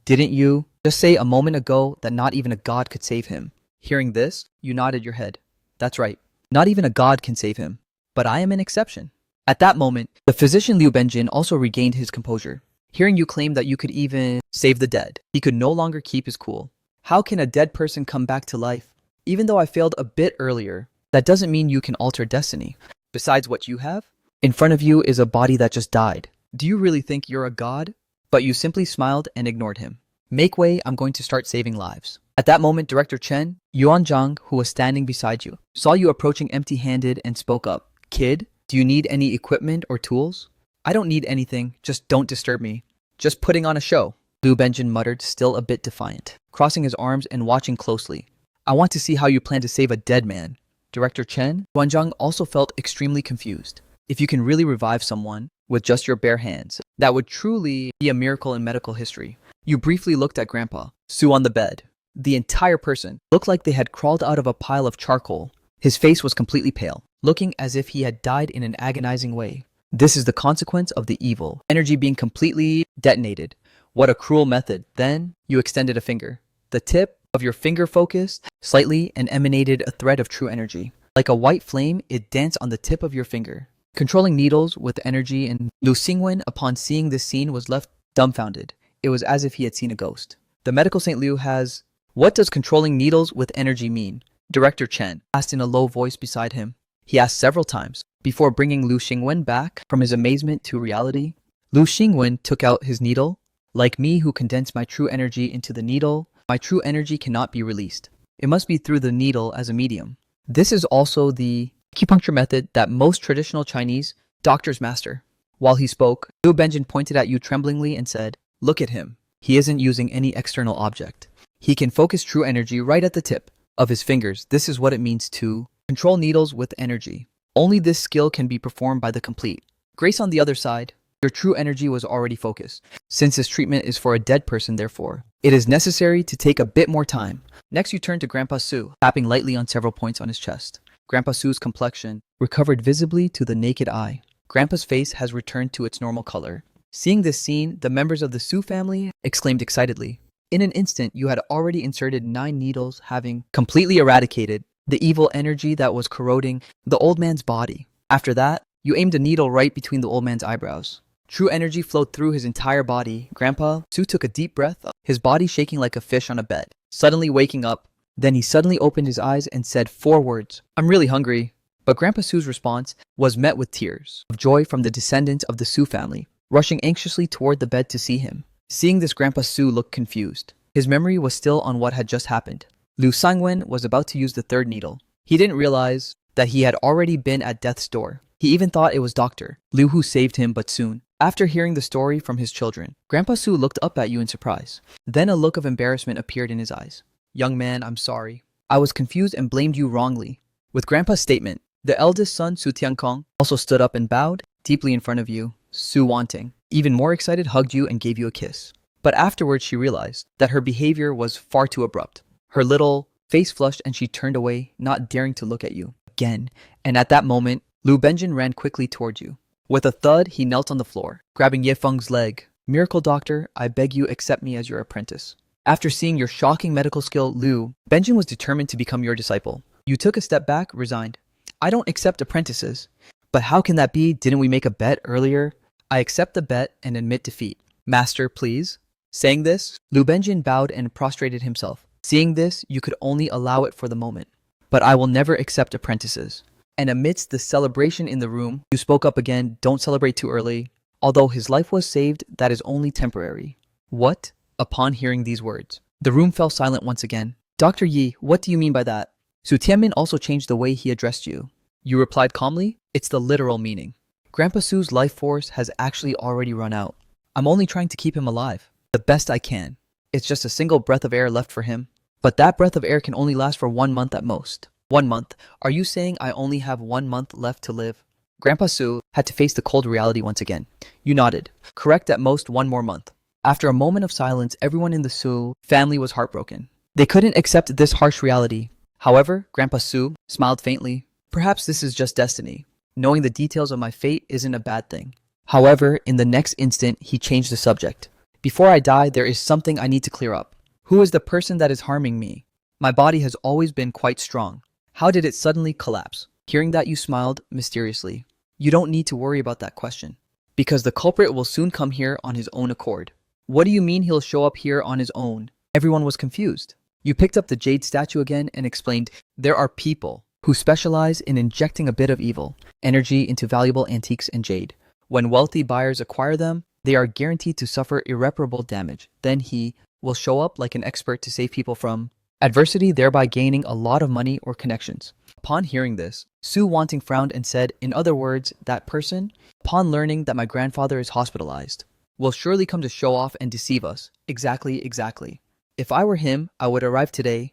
Didn't you just say a moment ago that not even a god could save him? Hearing this, you nodded your head. That's right. Not even a god can save him. But I am an exception. At that moment, the physician Liu Benjin also regained his composure. Hearing you claim that you could even save the dead, he could no longer keep his cool. How can a dead person come back to life? Even though I failed a bit earlier, that doesn't mean you can alter destiny. Besides what you have, in front of you is a body that just died. Do you really think you're a god? But you simply smiled and ignored him. Make way, I'm going to start saving lives. At that moment, Director Chen, Yuanzhang, who was standing beside you, saw you approaching empty-handed and spoke up. Kid, do you need any equipment or tools? I don't need anything, just don't disturb me. Just putting on a show. Liu Benjin muttered, still a bit defiant, crossing his arms and watching closely. I want to see how you plan to save a dead man. Director Chen, Yuanzhang also felt extremely confused. If you can really revive someone with just your bare hands, that would truly be a miracle in medical history. You briefly looked at Grandpa, Su on the bed. The entire person looked like they had crawled out of a pile of charcoal. His face was completely pale, looking as if he had died in an agonizing way. This is the consequence of the evil energy being completely detonated. What a cruel method. Then you extended a finger. The tip of your finger focused slightly and emanated a thread of true energy. Like a white flame, it danced on the tip of your finger, controlling needles with energy, and Lu Xingwen, upon seeing this scene, was left dumbfounded. It was as if he had seen a ghost. The medical Saint Liu has... What does controlling needles with energy mean? Director Chen asked in a low voice beside him. He asked several times, before bringing Lu Xingwen back from his amazement to reality. Lu Xingwen took out his needle. Like me who condensed my true energy into the needle, my true energy cannot be released. It must be through the needle as a medium. This is also the acupuncture method that most traditional Chinese doctors master. While he spoke, Liu Benjin pointed at you tremblingly and said, look at him. He isn't using any external object. He can focus true energy right at the tip of his fingers. This is what it means to control needles with energy. Only this skill can be performed by the complete. Grace on the other side, your true energy was already focused. Since this treatment is for a dead person, therefore, it is necessary to take a bit more time. Next, you turn to Grandpa Su, tapping lightly on several points on his chest. Grandpa Su's complexion recovered visibly to the naked eye. Grandpa's face has returned to its normal color. Seeing this scene, the members of the Su family exclaimed excitedly. In an instant, you had already inserted 9 needles, having completely eradicated the evil energy that was corroding the old man's body. After that, you aimed a needle right between the old man's eyebrows. True energy flowed through his entire body. Grandpa Su took a deep breath, his body shaking like a fish on a bed, suddenly waking up. Then he suddenly opened his eyes and said 4 words, I'm really hungry. But Grandpa Su's response was met with tears of joy from the descendants of the Su family, rushing anxiously toward the bed to see him. Seeing this, Grandpa Su looked confused. His memory was still on what had just happened. Lu Xingwen was about to use the 3rd needle. He didn't realize that he had already been at death's door. He even thought it was Dr. Liu who saved him, but soon, after hearing the story from his children, Grandpa Su looked up at you in surprise. Then a look of embarrassment appeared in his eyes. Young man, I'm sorry. I was confused and blamed you wrongly. With Grandpa's statement, the eldest son, Su Tiankong, also stood up and bowed deeply in front of you. Su Wanting, even more excited, hugged you and gave you a kiss. But afterwards she realized that her behavior was far too abrupt. Her little face flushed and she turned away, not daring to look at you again. And at that moment, Liu Benjin ran quickly towards you. With a thud, he knelt on the floor, grabbing Ye Feng's leg. Miracle doctor, I beg you accept me as your apprentice. After seeing your shocking medical skill, Liu Benjin was determined to become your disciple. You took a step back, resigned. I don't accept apprentices. But how can that be? Didn't we make a bet earlier? I accept the bet and admit defeat. Master, please. Saying this, Liu Benjin bowed and prostrated himself. Seeing this, you could only allow it for the moment. But I will never accept apprentices. And amidst the celebration in the room, you spoke up again, don't celebrate too early. Although his life was saved, that is only temporary. What? Upon hearing these words, the room fell silent once again. Dr. Yi, what do you mean by that? Su Tianmin also changed the way he addressed you. You replied calmly, it's the literal meaning. Grandpa Su's life force has actually already run out. I'm only trying to keep him alive, the best I can. It's just a single breath of air left for him. But that breath of air can only last for 1 month at most. 1 month? Are you saying I only have 1 month left to live? Grandpa Su had to face the cold reality once again. You nodded. Correct, at most 1 more month. After a moment of silence, everyone in the Su family was heartbroken. They couldn't accept this harsh reality. However, Grandpa Su smiled faintly. Perhaps this is just destiny. Knowing the details of my fate isn't a bad thing. However, in the next instant, he changed the subject. Before I die, there is something I need to clear up. Who is the person that is harming me? My body has always been quite strong. How did it suddenly collapse? Hearing that, you smiled mysteriously. You don't need to worry about that question, because the culprit will soon come here on his own accord. What do you mean he'll show up here on his own? Everyone was confused. You picked up the jade statue again and explained, there are people who specialize in injecting a bit of evil energy into valuable antiques and jade. When wealthy buyers acquire them, they are guaranteed to suffer irreparable damage. Then he will show up like an expert to save people from adversity, thereby gaining a lot of money or connections. Upon hearing this, Su Wanting frowned and said, in other words, that person, upon learning that my grandfather is hospitalized, will surely come to show off and deceive us. Exactly. If I were him, I would arrive today.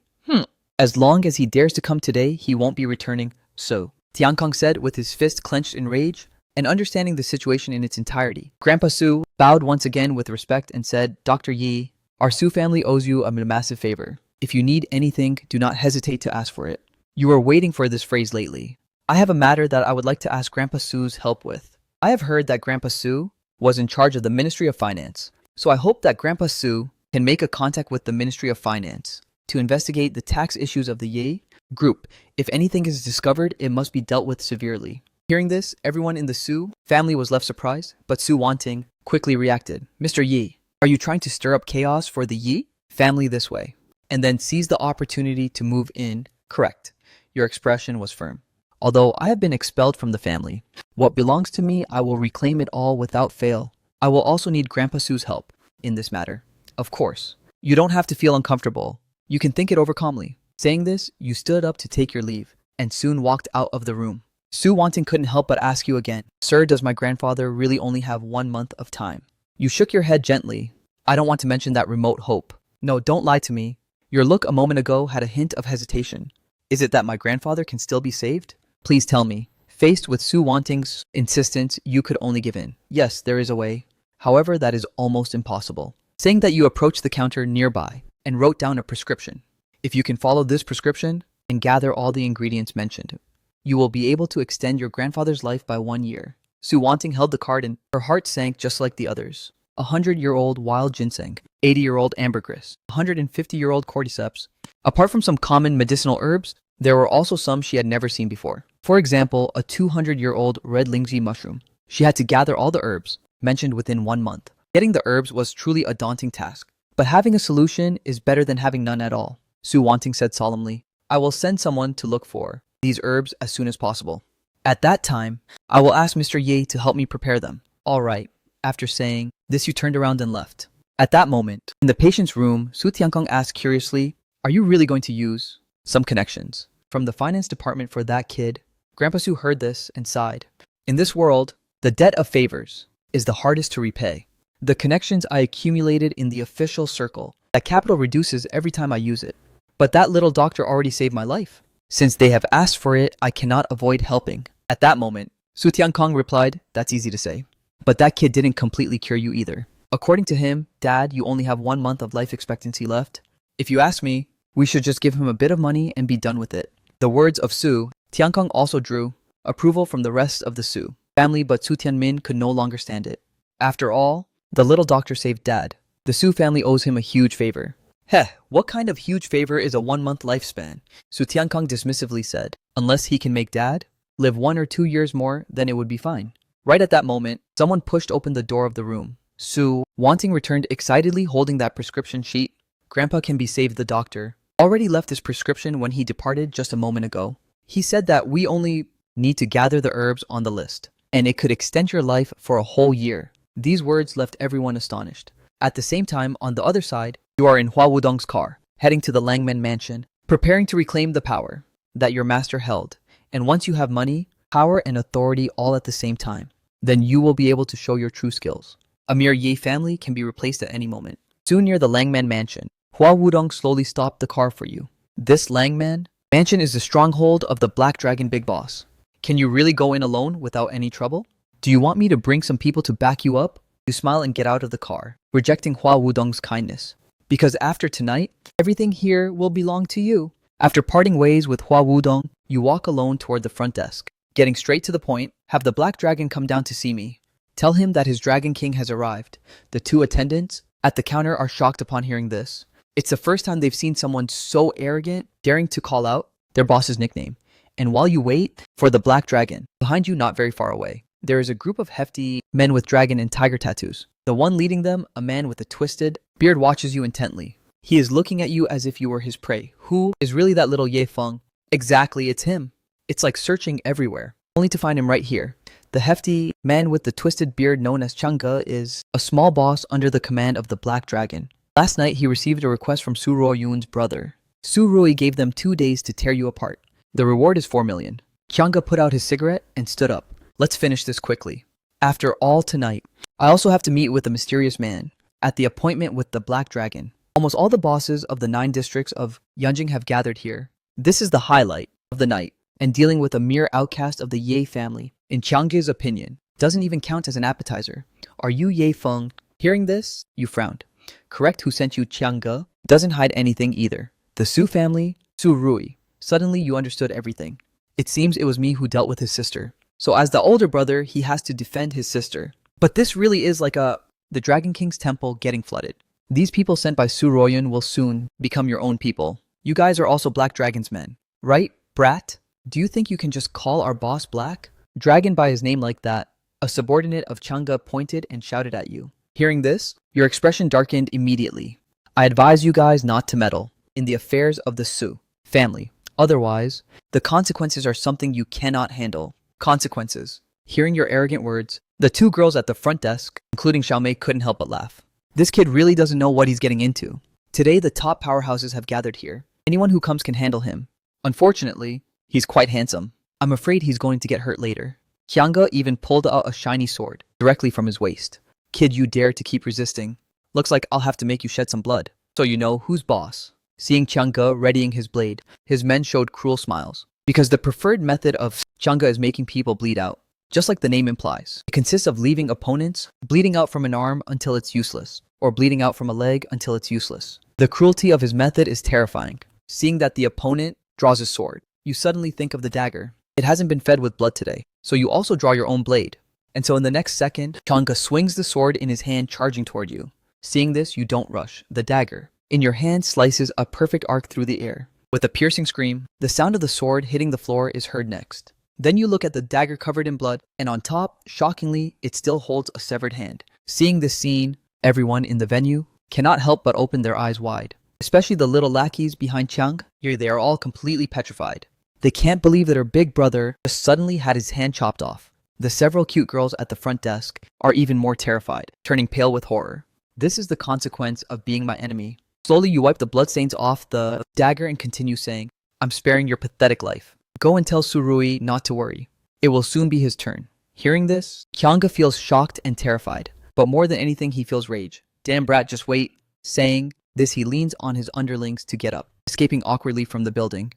As long as he dares to come today, he won't be returning. So, Tiankong said with his fist clenched in rage, and understanding the situation in its entirety. Grandpa Su bowed once again with respect and said, Dr. Yi, our Su family owes you a massive favor. If you need anything, do not hesitate to ask for it. You were waiting for this phrase lately. I have a matter that I would like to ask Grandpa Su's help with. I have heard that Grandpa Su was in charge of the Ministry of Finance, so I hope that Grandpa Su can make a contact with the Ministry of Finance to investigate the tax issues of the Ye group. If anything is discovered, it must be dealt with severely. Hearing this, everyone in the Su family was left surprised, but Su Wanting quickly reacted. Mr. Yi, are you trying to stir up chaos for the Yi family this way, and then seize the opportunity to move in? Correct. Your expression was firm. Although I have been expelled from the family, what belongs to me, I will reclaim it all without fail. I will also need Grandpa Su's help in this matter. Of course, you don't have to feel uncomfortable. You can think it over calmly. Saying this, you stood up to take your leave, and soon walked out of the room. Su Wanting couldn't help but ask you again, Sir, does my grandfather really only have 1 month of time? You shook your head gently. I don't want to mention that remote hope. No, don't lie to me. Your look a moment ago had a hint of hesitation. Is it that my grandfather can still be saved? Please tell me. Faced with Su Wanting's insistence, you could only give in. Yes, there is a way. However, that is almost impossible. Saying that, you approached the counter nearby and wrote down a prescription. If you can follow this prescription and gather all the ingredients mentioned, you will be able to extend your grandfather's life by 1 year. Su Wanting held the card and her heart sank just like the others. 100-year-old wild ginseng, 80-year-old ambergris, 150-year-old cordyceps. Apart from some common medicinal herbs, there were also some she had never seen before. For example, a 200-year-old red lingzi mushroom. She had to gather all the herbs mentioned within 1 month. Getting the herbs was truly a daunting task, but having a solution is better than having none at all. Su Wanting said solemnly, I will send someone to look for these herbs as soon as possible. At that time, I will ask Mr. Ye to help me prepare them. All right. After saying this, you turned around and left. At that moment, in the patient's room, Su Tiankong asked curiously, are you really going to use some connections from the finance department for that kid? Grandpa Su heard this and sighed. In this world, the debt of favors is the hardest to repay. The connections I accumulated in the official circle, that capital reduces every time I use it. But that little doctor already saved my life. Since they have asked for it, I cannot avoid helping. At that moment, Su Tiankong replied, that's easy to say. But that kid didn't completely cure you either. According to him, Dad, you only have 1 month of life expectancy left. If you ask me, we should just give him a bit of money and be done with it. The words of Su Tiankong also drew approval from the rest of the Su family, but Su Tianmin could no longer stand it. After all, the little doctor saved Dad. The Su family owes him a huge favor. Heh, what kind of huge favor is a 1 month lifespan? Su Tiankong dismissively said. Unless he can make Dad live 1 or 2 years more, then it would be fine. Right at that moment, someone pushed open the door of the room. Su Wanting returned excitedly holding that prescription sheet. Grandpa can be saved, the doctor already left his prescription when he departed just a moment ago. He said that we only need to gather the herbs on the list, and it could extend your life for a whole year. These words left everyone astonished. At the same time, on the other side, you are in Hua Wudong's car, heading to the Langmen mansion, preparing to reclaim the power that your master held. And once you have money, power, and authority all at the same time, then you will be able to show your true skills. A mere Ye family can be replaced at any moment. Soon near the Langman mansion, Hua Wudong slowly stopped the car for you. This Langman mansion is the stronghold of the Black Dragon Big Boss. Can you really go in alone without any trouble? Do you want me to bring some people to back you up? You smile and get out of the car, rejecting Hua Wudong's kindness. Because after tonight, everything here will belong to you. After parting ways with Hua Wudong, you walk alone toward the front desk. Getting straight to the point, have the Black Dragon come down to see me. Tell him that his Dragon King has arrived. The 2 attendants at the counter are shocked upon hearing this. It's the first time they've seen someone so arrogant, daring to call out their boss's nickname. And while you wait for the Black Dragon, behind you not very far away, there is a group of hefty men with dragon and tiger tattoos. The one leading them, a man with a twisted beard, watches you intently. He is looking at you as if you were his prey. Who is really that little Ye Feng? Exactly, it's him. It's like searching everywhere, only to find him right here. The hefty man with the twisted beard known as Changge is a small boss under the command of the Black Dragon. Last night, he received a request from Su Royun's brother. Su Rui gave them 2 days to tear you apart. The reward is 4 million. Kyanga put out his cigarette and stood up. Let's finish this quickly. After all tonight, I also have to meet with the mysterious man at the appointment with the Black Dragon. Almost all the bosses of the 9 districts of Yanjing have gathered here. This is the highlight of the night, and dealing with a mere outcast of the Ye family, in Qiangge's opinion, doesn't even count as an appetizer. Are you Ye Feng? Hearing this, you frowned. Correct, who sent you Qiangge doesn't hide anything either. The Su family, Su Rui. Suddenly you understood everything. It seems it was me who dealt with his sister. So as the older brother, he has to defend his sister. But this really is like the Dragon King's temple getting flooded. These people sent by Su Royun will soon become your own people. You guys are also Black Dragon's men, right, brat? Do you think you can just call our boss Black Dragon by his name like that? A subordinate of Qiangge pointed and shouted at you. Hearing this, your expression darkened immediately. I advise you guys not to meddle in the affairs of the Su family. Otherwise, the consequences are something you cannot handle. Consequences. Hearing your arrogant words, the 2 girls at the front desk, including Xiaomei, couldn't help but laugh. This kid really doesn't know what he's getting into. Today, the top powerhouses have gathered here. Anyone who comes can handle him. Unfortunately, he's quite handsome. I'm afraid he's going to get hurt later. Qiangge even pulled out a shiny sword directly from his waist. Kid, you dare to keep resisting. Looks like I'll have to make you shed some blood. So you know who's boss. Seeing Qiangge readying his blade, his men showed cruel smiles. Because the preferred method of Qiangge is making people bleed out. Just like the name implies. It consists of leaving opponents bleeding out from an arm until it's useless, or bleeding out from a leg until it's useless. The cruelty of his method is terrifying. Seeing that the opponent draws his sword, you suddenly think of the dagger. It hasn't been fed with blood today, so you also draw your own blade. And so in the next second, Qiangge swings the sword in his hand charging toward you. Seeing this, you don't rush. The dagger in your hand slices a perfect arc through the air. With a piercing scream, the sound of the sword hitting the floor is heard next. Then you look at the dagger covered in blood, and on top, shockingly, it still holds a severed hand. Seeing this scene, everyone in the venue cannot help but open their eyes wide. Especially the little lackeys behind Qiang. Here they are all completely petrified. They can't believe that her big brother just suddenly had his hand chopped off. The several cute girls at the front desk are even more terrified, turning pale with horror. This is the consequence of being my enemy. Slowly you wipe the bloodstains off the dagger and continue saying, I'm sparing your pathetic life. Go and tell Su Rui not to worry. It will soon be his turn. Hearing this, Qiangge feels shocked and terrified. But more than anything, he feels rage. Damn brat, just wait. Saying this, he leans on his underlings to get up, escaping awkwardly from the building.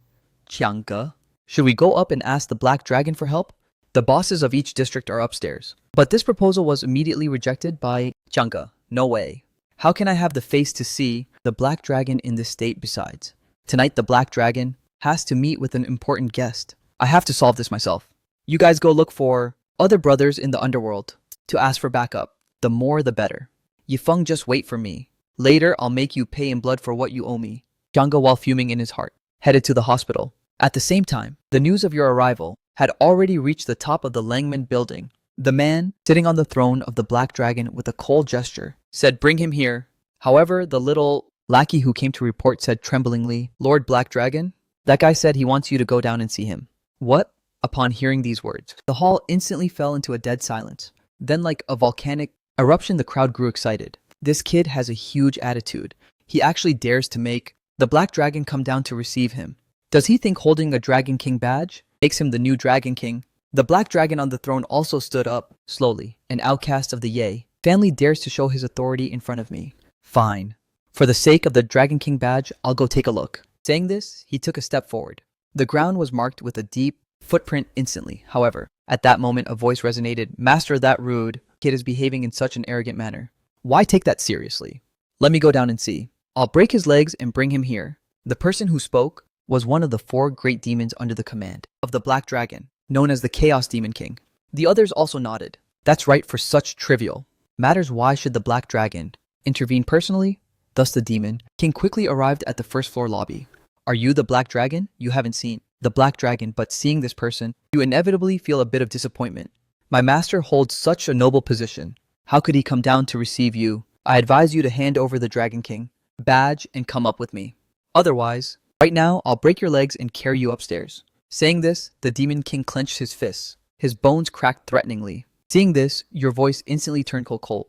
Qiangge, should we go up and ask the Black Dragon for help? The bosses of each district are upstairs. But this proposal was immediately rejected by Qiangge. No way. How can I have the face to see the Black Dragon in this state besides? Tonight the Black Dragon has to meet with an important guest. I have to solve this myself. You guys go look for other brothers in the underworld to ask for backup. The more the better. Yifeng, just wait for me. Later, I'll make you pay in blood for what you owe me. Qiangge, while fuming in his heart, headed to the hospital. At the same time, the news of your arrival had already reached the top of the Langman building. The man, sitting on the throne of the Black Dragon with a cold gesture, said, bring him here. However, the little lackey who came to report said tremblingly, Lord Black Dragon? That guy said he wants you to go down and see him. What? Upon hearing these words, the hall instantly fell into a dead silence. Then like a volcanic eruption, the crowd grew excited. This kid has a huge attitude. He actually dares to make the Black Dragon come down to receive him. Does he think holding a Dragon King badge makes him the new Dragon King? The Black Dragon on the throne also stood up, slowly. An outcast of the Ye family dares to show his authority in front of me. Fine. For the sake of the Dragon King badge, I'll go take a look. Saying this, he took a step forward. The ground was marked with a deep footprint instantly. However, at that moment, a voice resonated. Master, that rude kid is behaving in such an arrogant manner. Why take that seriously? Let me go down and see. I'll break his legs and bring him here. The person who spoke was one of the 4 great demons under the command of the Black Dragon, known as the Chaos Demon King. The others also nodded. That's right, for such trivial matters, why should the Black Dragon intervene personally? Thus the Demon King quickly arrived at the first floor lobby. Are you the Black Dragon? You haven't seen the Black Dragon, but seeing this person, you inevitably feel a bit of disappointment. My master holds such a noble position. How could he come down to receive you? I advise you to hand over the Dragon King badge and come up with me. Otherwise, right now, I'll break your legs and carry you upstairs. Saying this, the Demon King clenched his fists. His bones cracked threateningly. Seeing this, your voice instantly turned cold.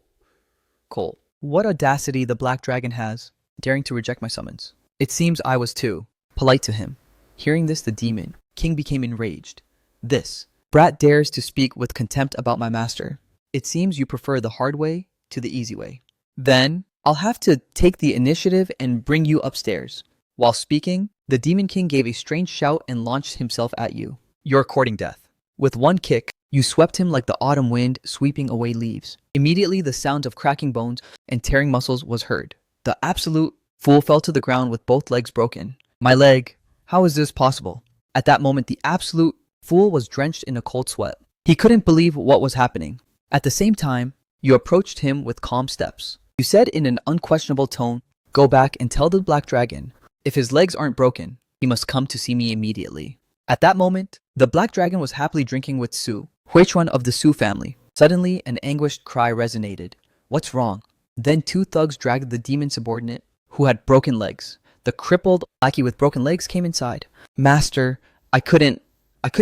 What audacity the black dragon has, daring to reject my summons. It seems I was too polite to him. Hearing this, the demon king became enraged. This brat dares to speak with contempt about my master. It seems you prefer the hard way to the easy way. Then I'll have to take the initiative and bring you upstairs. While speaking, the demon king gave a strange shout and launched himself at you. You're courting death. With one kick, you swept him like the autumn wind sweeping away leaves. Immediately, the sound of cracking bones and tearing muscles was heard. The absolute fool fell to the ground with both legs broken. My leg, how is this possible? At that moment, the absolute fool was drenched in a cold sweat. He couldn't believe what was happening. At the same time, you approached him with calm steps. You said in an unquestionable tone, "Go back and tell the black dragon, if his legs aren't broken, he must come to see me immediately." At that moment, the black dragon was happily drinking with Su, Huichuan of the Su family. Suddenly, an anguished cry resonated. What's wrong? Then two thugs dragged the demon subordinate, who had broken legs. The crippled lackey with broken legs came inside. Master, I couldn't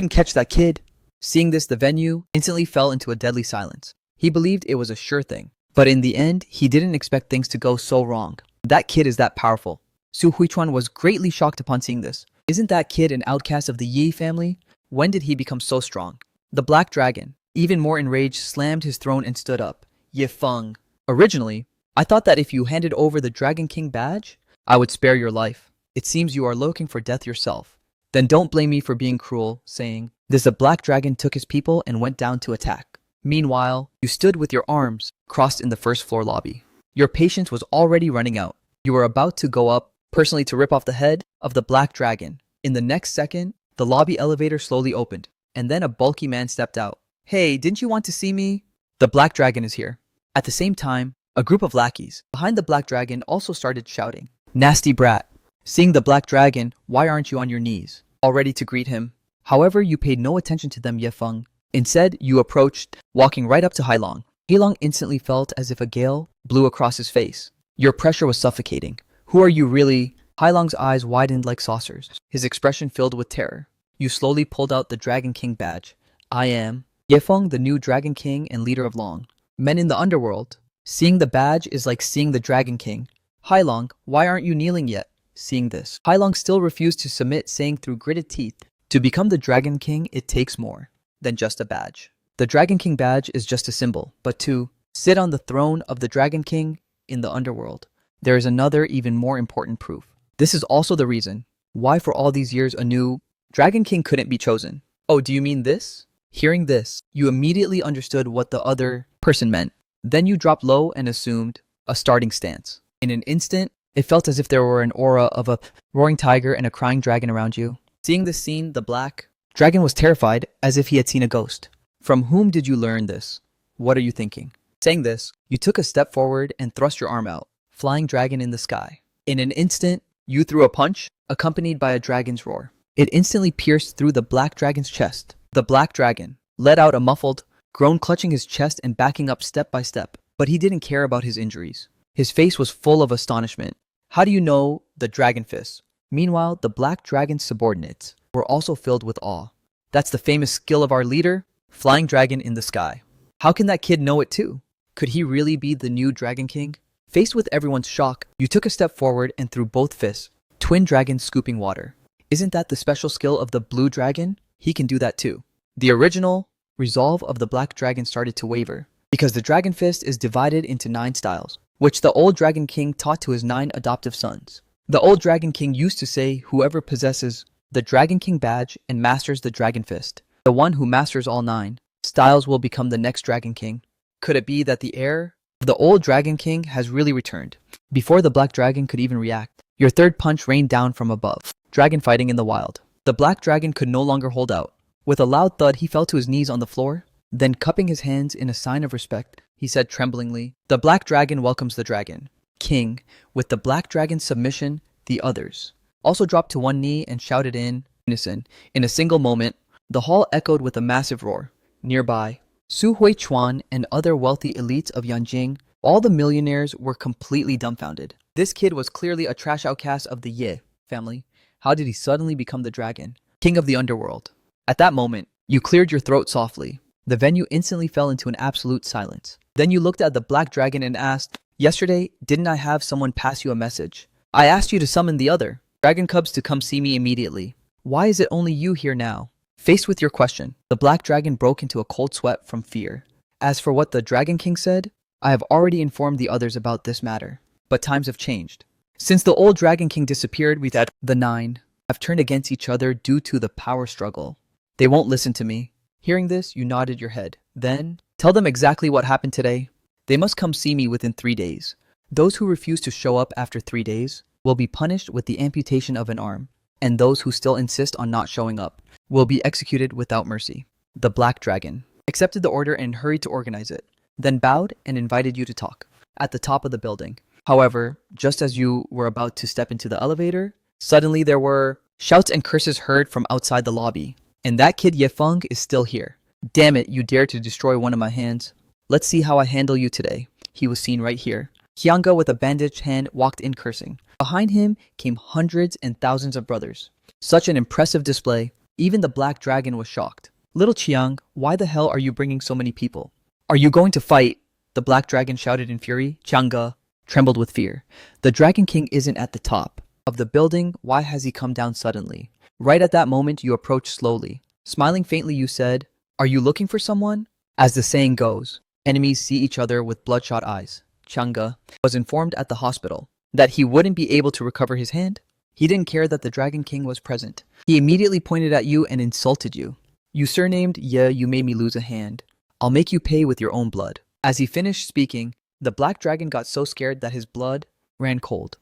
catch that kid. Seeing this, the venue instantly fell into a deadly silence. He believed it was a sure thing. But in the end, he didn't expect things to go so wrong. That kid is that powerful. Su Huichuan was greatly shocked upon seeing this. Isn't that kid an outcast of the Yi family? When did he become so strong? The black dragon, even more enraged, slammed his throne and stood up. Ye Feng. Originally, I thought that if you handed over the Dragon King badge, I would spare your life. It seems you are looking for death yourself. Then don't blame me for being cruel, saying this. The black dragon took his people and went down to attack. Meanwhile, you stood with your arms crossed in the first floor lobby. Your patience was already running out. You were about to go up personally to rip off the head of the black dragon. In the next second, the lobby elevator slowly opened, and then a bulky man stepped out. Hey, didn't you want to see me? The black dragon is here. At the same time, a group of lackeys behind the black dragon also started shouting. Nasty brat. Seeing the black dragon, why aren't you on your knees? All ready to greet him. However, you paid no attention to them, Ye Feng. Instead, you approached, walking right up to Hailong. Hailong instantly felt as if a gale blew across his face. Your pressure was suffocating. Who are you really? Hailong's eyes widened like saucers, his expression filled with terror. You slowly pulled out the Dragon King badge. I am Ye Feng, the new Dragon King and leader of Long. Men in the underworld. Seeing the badge is like seeing the Dragon King. Hailong, why aren't you kneeling yet? Seeing this, Hailong still refused to submit, saying through gritted teeth, to become the Dragon King, it takes more than just a badge. The Dragon King badge is just a symbol, but to sit on the throne of the Dragon King in the underworld, there is another even more important proof. This is also the reason why for all these years a new Dragon King couldn't be chosen. Oh, do you mean this? Hearing this, you immediately understood what the other person meant. Then you dropped low and assumed a starting stance. In an instant, it felt as if there were an aura of a roaring tiger and a crying dragon around you. Seeing this scene, the black dragon was terrified, as if he had seen a ghost. From whom did you learn this? What are you thinking? Saying this, you took a step forward and thrust your arm out, flying dragon in the sky. In an instant, you threw a punch, accompanied by a dragon's roar. It instantly pierced through the black dragon's chest. The black dragon let out a muffled groan, clutching his chest and backing up step by step. But he didn't care about his injuries. His face was full of astonishment. How do you know the dragon fist? Meanwhile, the black dragon's subordinates were also filled with awe. That's the famous skill of our leader, flying dragon in the sky. How can that kid know it too? Could he really be the new Dragon King? Faced with everyone's shock, you took a step forward and threw both fists, twin dragons scooping water. Isn't that the special skill of the blue dragon? He can do that too. The original resolve of the black dragon started to waver, because the dragon fist is divided into 9 styles, which the old Dragon King taught to his 9 adoptive sons. The old Dragon King used to say whoever possesses the Dragon King badge and masters the dragon fist, the one who masters all 9 styles will become the next Dragon King. Could it be that the heir of the old Dragon King has really returned? Before the black dragon could even react, your third punch rained down from above. Dragon fighting in the wild. The black dragon could no longer hold out. With a loud thud, he fell to his knees on the floor. Then, cupping his hands in a sign of respect, he said tremblingly, "The black dragon welcomes the dragon king." With the black dragon's submission, the others also dropped to one knee and shouted in unison. In a single moment, the hall echoed with a massive roar. Nearby, Su Huichuan and other wealthy elites of Yanjing, all the millionaires, were completely dumbfounded. This kid was clearly a trash outcast of the Ye family. How did he suddenly become the dragon king of the underworld? At that moment, you cleared your throat softly. The venue instantly fell into an absolute silence. Then you looked at the black dragon and asked, Yesterday, didn't I have someone pass you a message? I asked you to summon the other dragon cubs to come see me immediately. Why is it only you here now? Faced with your question, the black dragon broke into a cold sweat from fear. As for what the Dragon King said, I have already informed the others about this matter. But times have changed. Since the old Dragon King disappeared, we that the nine have turned against each other due to the power struggle. They won't listen to me. Hearing this, you nodded your head. Then, tell them exactly what happened today. They must come see me within 3 days. Those who refuse to show up after 3 days will be punished with the amputation of an arm, and those who still insist on not showing up will be executed without mercy. The Black Dragon accepted the order and hurried to organize it, then bowed and invited you to talk at the top of the building. However, just as you were about to step into the elevator, suddenly there were shouts and curses heard from outside the lobby. And that kid Yefeng is still here. Damn it, you dared to destroy one of my hands. Let's see how I handle you today. He was seen right here. Hyanga with a bandaged hand walked in cursing. Behind him came hundreds and thousands of brothers. Such an impressive display. Even the Black Dragon was shocked. Little Chiang, why the hell are you bringing so many people? Are you going to fight? The Black Dragon shouted in fury. Chianga trembled with fear. The Dragon King isn't at the top of the building. Why has he come down suddenly? Right at that moment, you approached slowly. Smiling faintly, you said, "Are you looking for someone?" As the saying goes, enemies see each other with bloodshot eyes. Chianga was informed at the hospital that he wouldn't be able to recover his hand. He didn't care that the Dragon King was present. He immediately pointed at you and insulted you. You surnamed, "Yeah, you made me lose a hand. I'll make you pay with your own blood." As he finished speaking, the Black Dragon got so scared that his blood ran cold.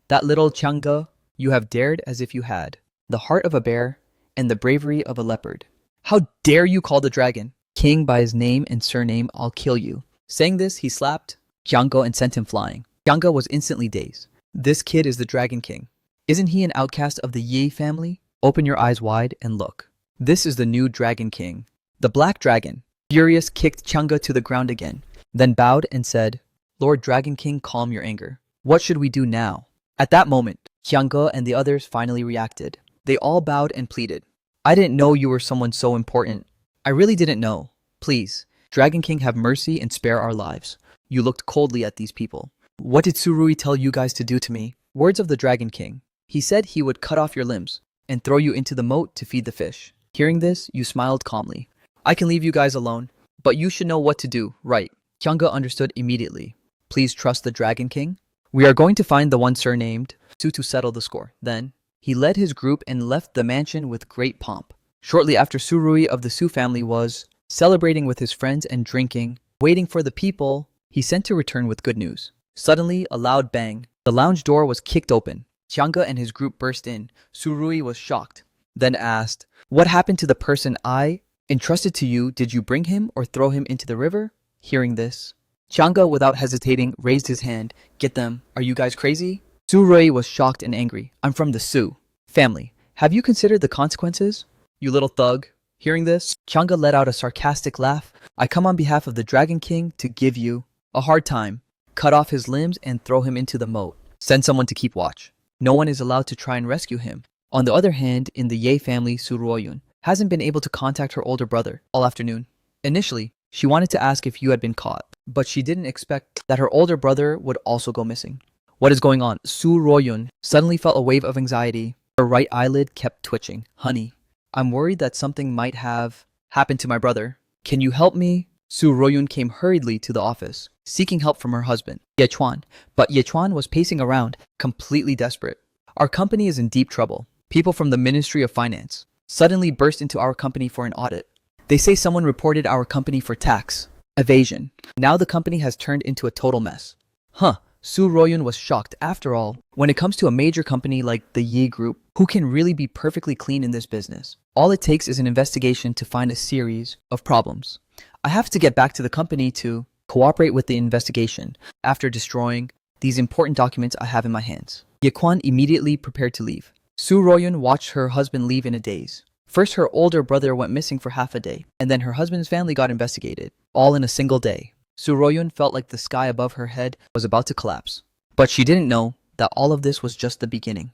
That little Chianga, you have dared as if you had the heart of a bear and the bravery of a leopard. How dare you call the Dragon King by his name and surname? I'll kill you. Saying this, he slapped Chianga and sent him flying. Chianga was instantly dazed. This kid is the Dragon King. Isn't he an outcast of the Yi family? Open your eyes wide and look. This is the new Dragon King. The Black Dragon, furious, kicked Chianga to the ground again, then bowed and said, "Lord Dragon King, calm your anger. What should we do now?" At that moment, Chianga and the others finally reacted. They all bowed and pleaded. "I didn't know you were someone so important. I really didn't know. Please, Dragon King, have mercy and spare our lives." You looked coldly at these people. "What did Surui tell you guys to do to me?" Words of the Dragon King. He said he would cut off your limbs and throw you into the moat to feed the fish. Hearing this, you smiled calmly. "I can leave you guys alone, but you should know what to do, right?" Chianga understood immediately. "Please trust the Dragon King. We are going to find the one surnamed Su to settle the score." Then, he led his group and left the mansion with great pomp. Shortly after, Surui of the Su family was celebrating with his friends and drinking, waiting for the people he sent to return with good news. Suddenly, a loud bang. The lounge door was kicked open. Chianga and his group burst in. Surui was shocked, then asked, "What happened to the person I entrusted to you? Did you bring him or throw him into the river?" Hearing this, Chianga, without hesitating, raised his hand. "Get them. Are you guys crazy?" Surui was shocked and angry. "I'm from the Su family. Have you considered the consequences, you little thug?" Hearing this, Chianga let out a sarcastic laugh. "I come on behalf of the Dragon King to give you a hard time. Cut off his limbs and throw him into the moat. Send someone to keep watch. No one is allowed to try and rescue him." On the other hand, in the Ye family, Suruoyun hasn't been able to contact her older brother all afternoon. Initially, she wanted to ask if you had been caught, but she didn't expect that her older brother would also go missing. "What is going on?" Suruoyun suddenly felt a wave of anxiety. Her right eyelid kept twitching. "Honey, I'm worried that something might have happened to my brother. Can you help me?" Suruoyun came hurriedly to the office, seeking help from her husband, Yechuan. But Yechuan was pacing around, completely desperate. "Our company is in deep trouble. People from the Ministry of Finance suddenly burst into our company for an audit. They say someone reported our company for tax evasion. Now the company has turned into a total mess." Huh. Su Royun was shocked. After all, when it comes to a major company like the Yi Group, who can really be perfectly clean in this business? All it takes is an investigation to find a series of problems. "I have to get back to the company to cooperate with the investigation after destroying these important documents I have in my hands." Yequan immediately prepared to leave. Su Royun watched her husband leave in a daze. First, her older brother went missing for half a day, and then her husband's family got investigated, all in a single day. Su Royun felt like the sky above her head was about to collapse. But she didn't know that all of this was just the beginning.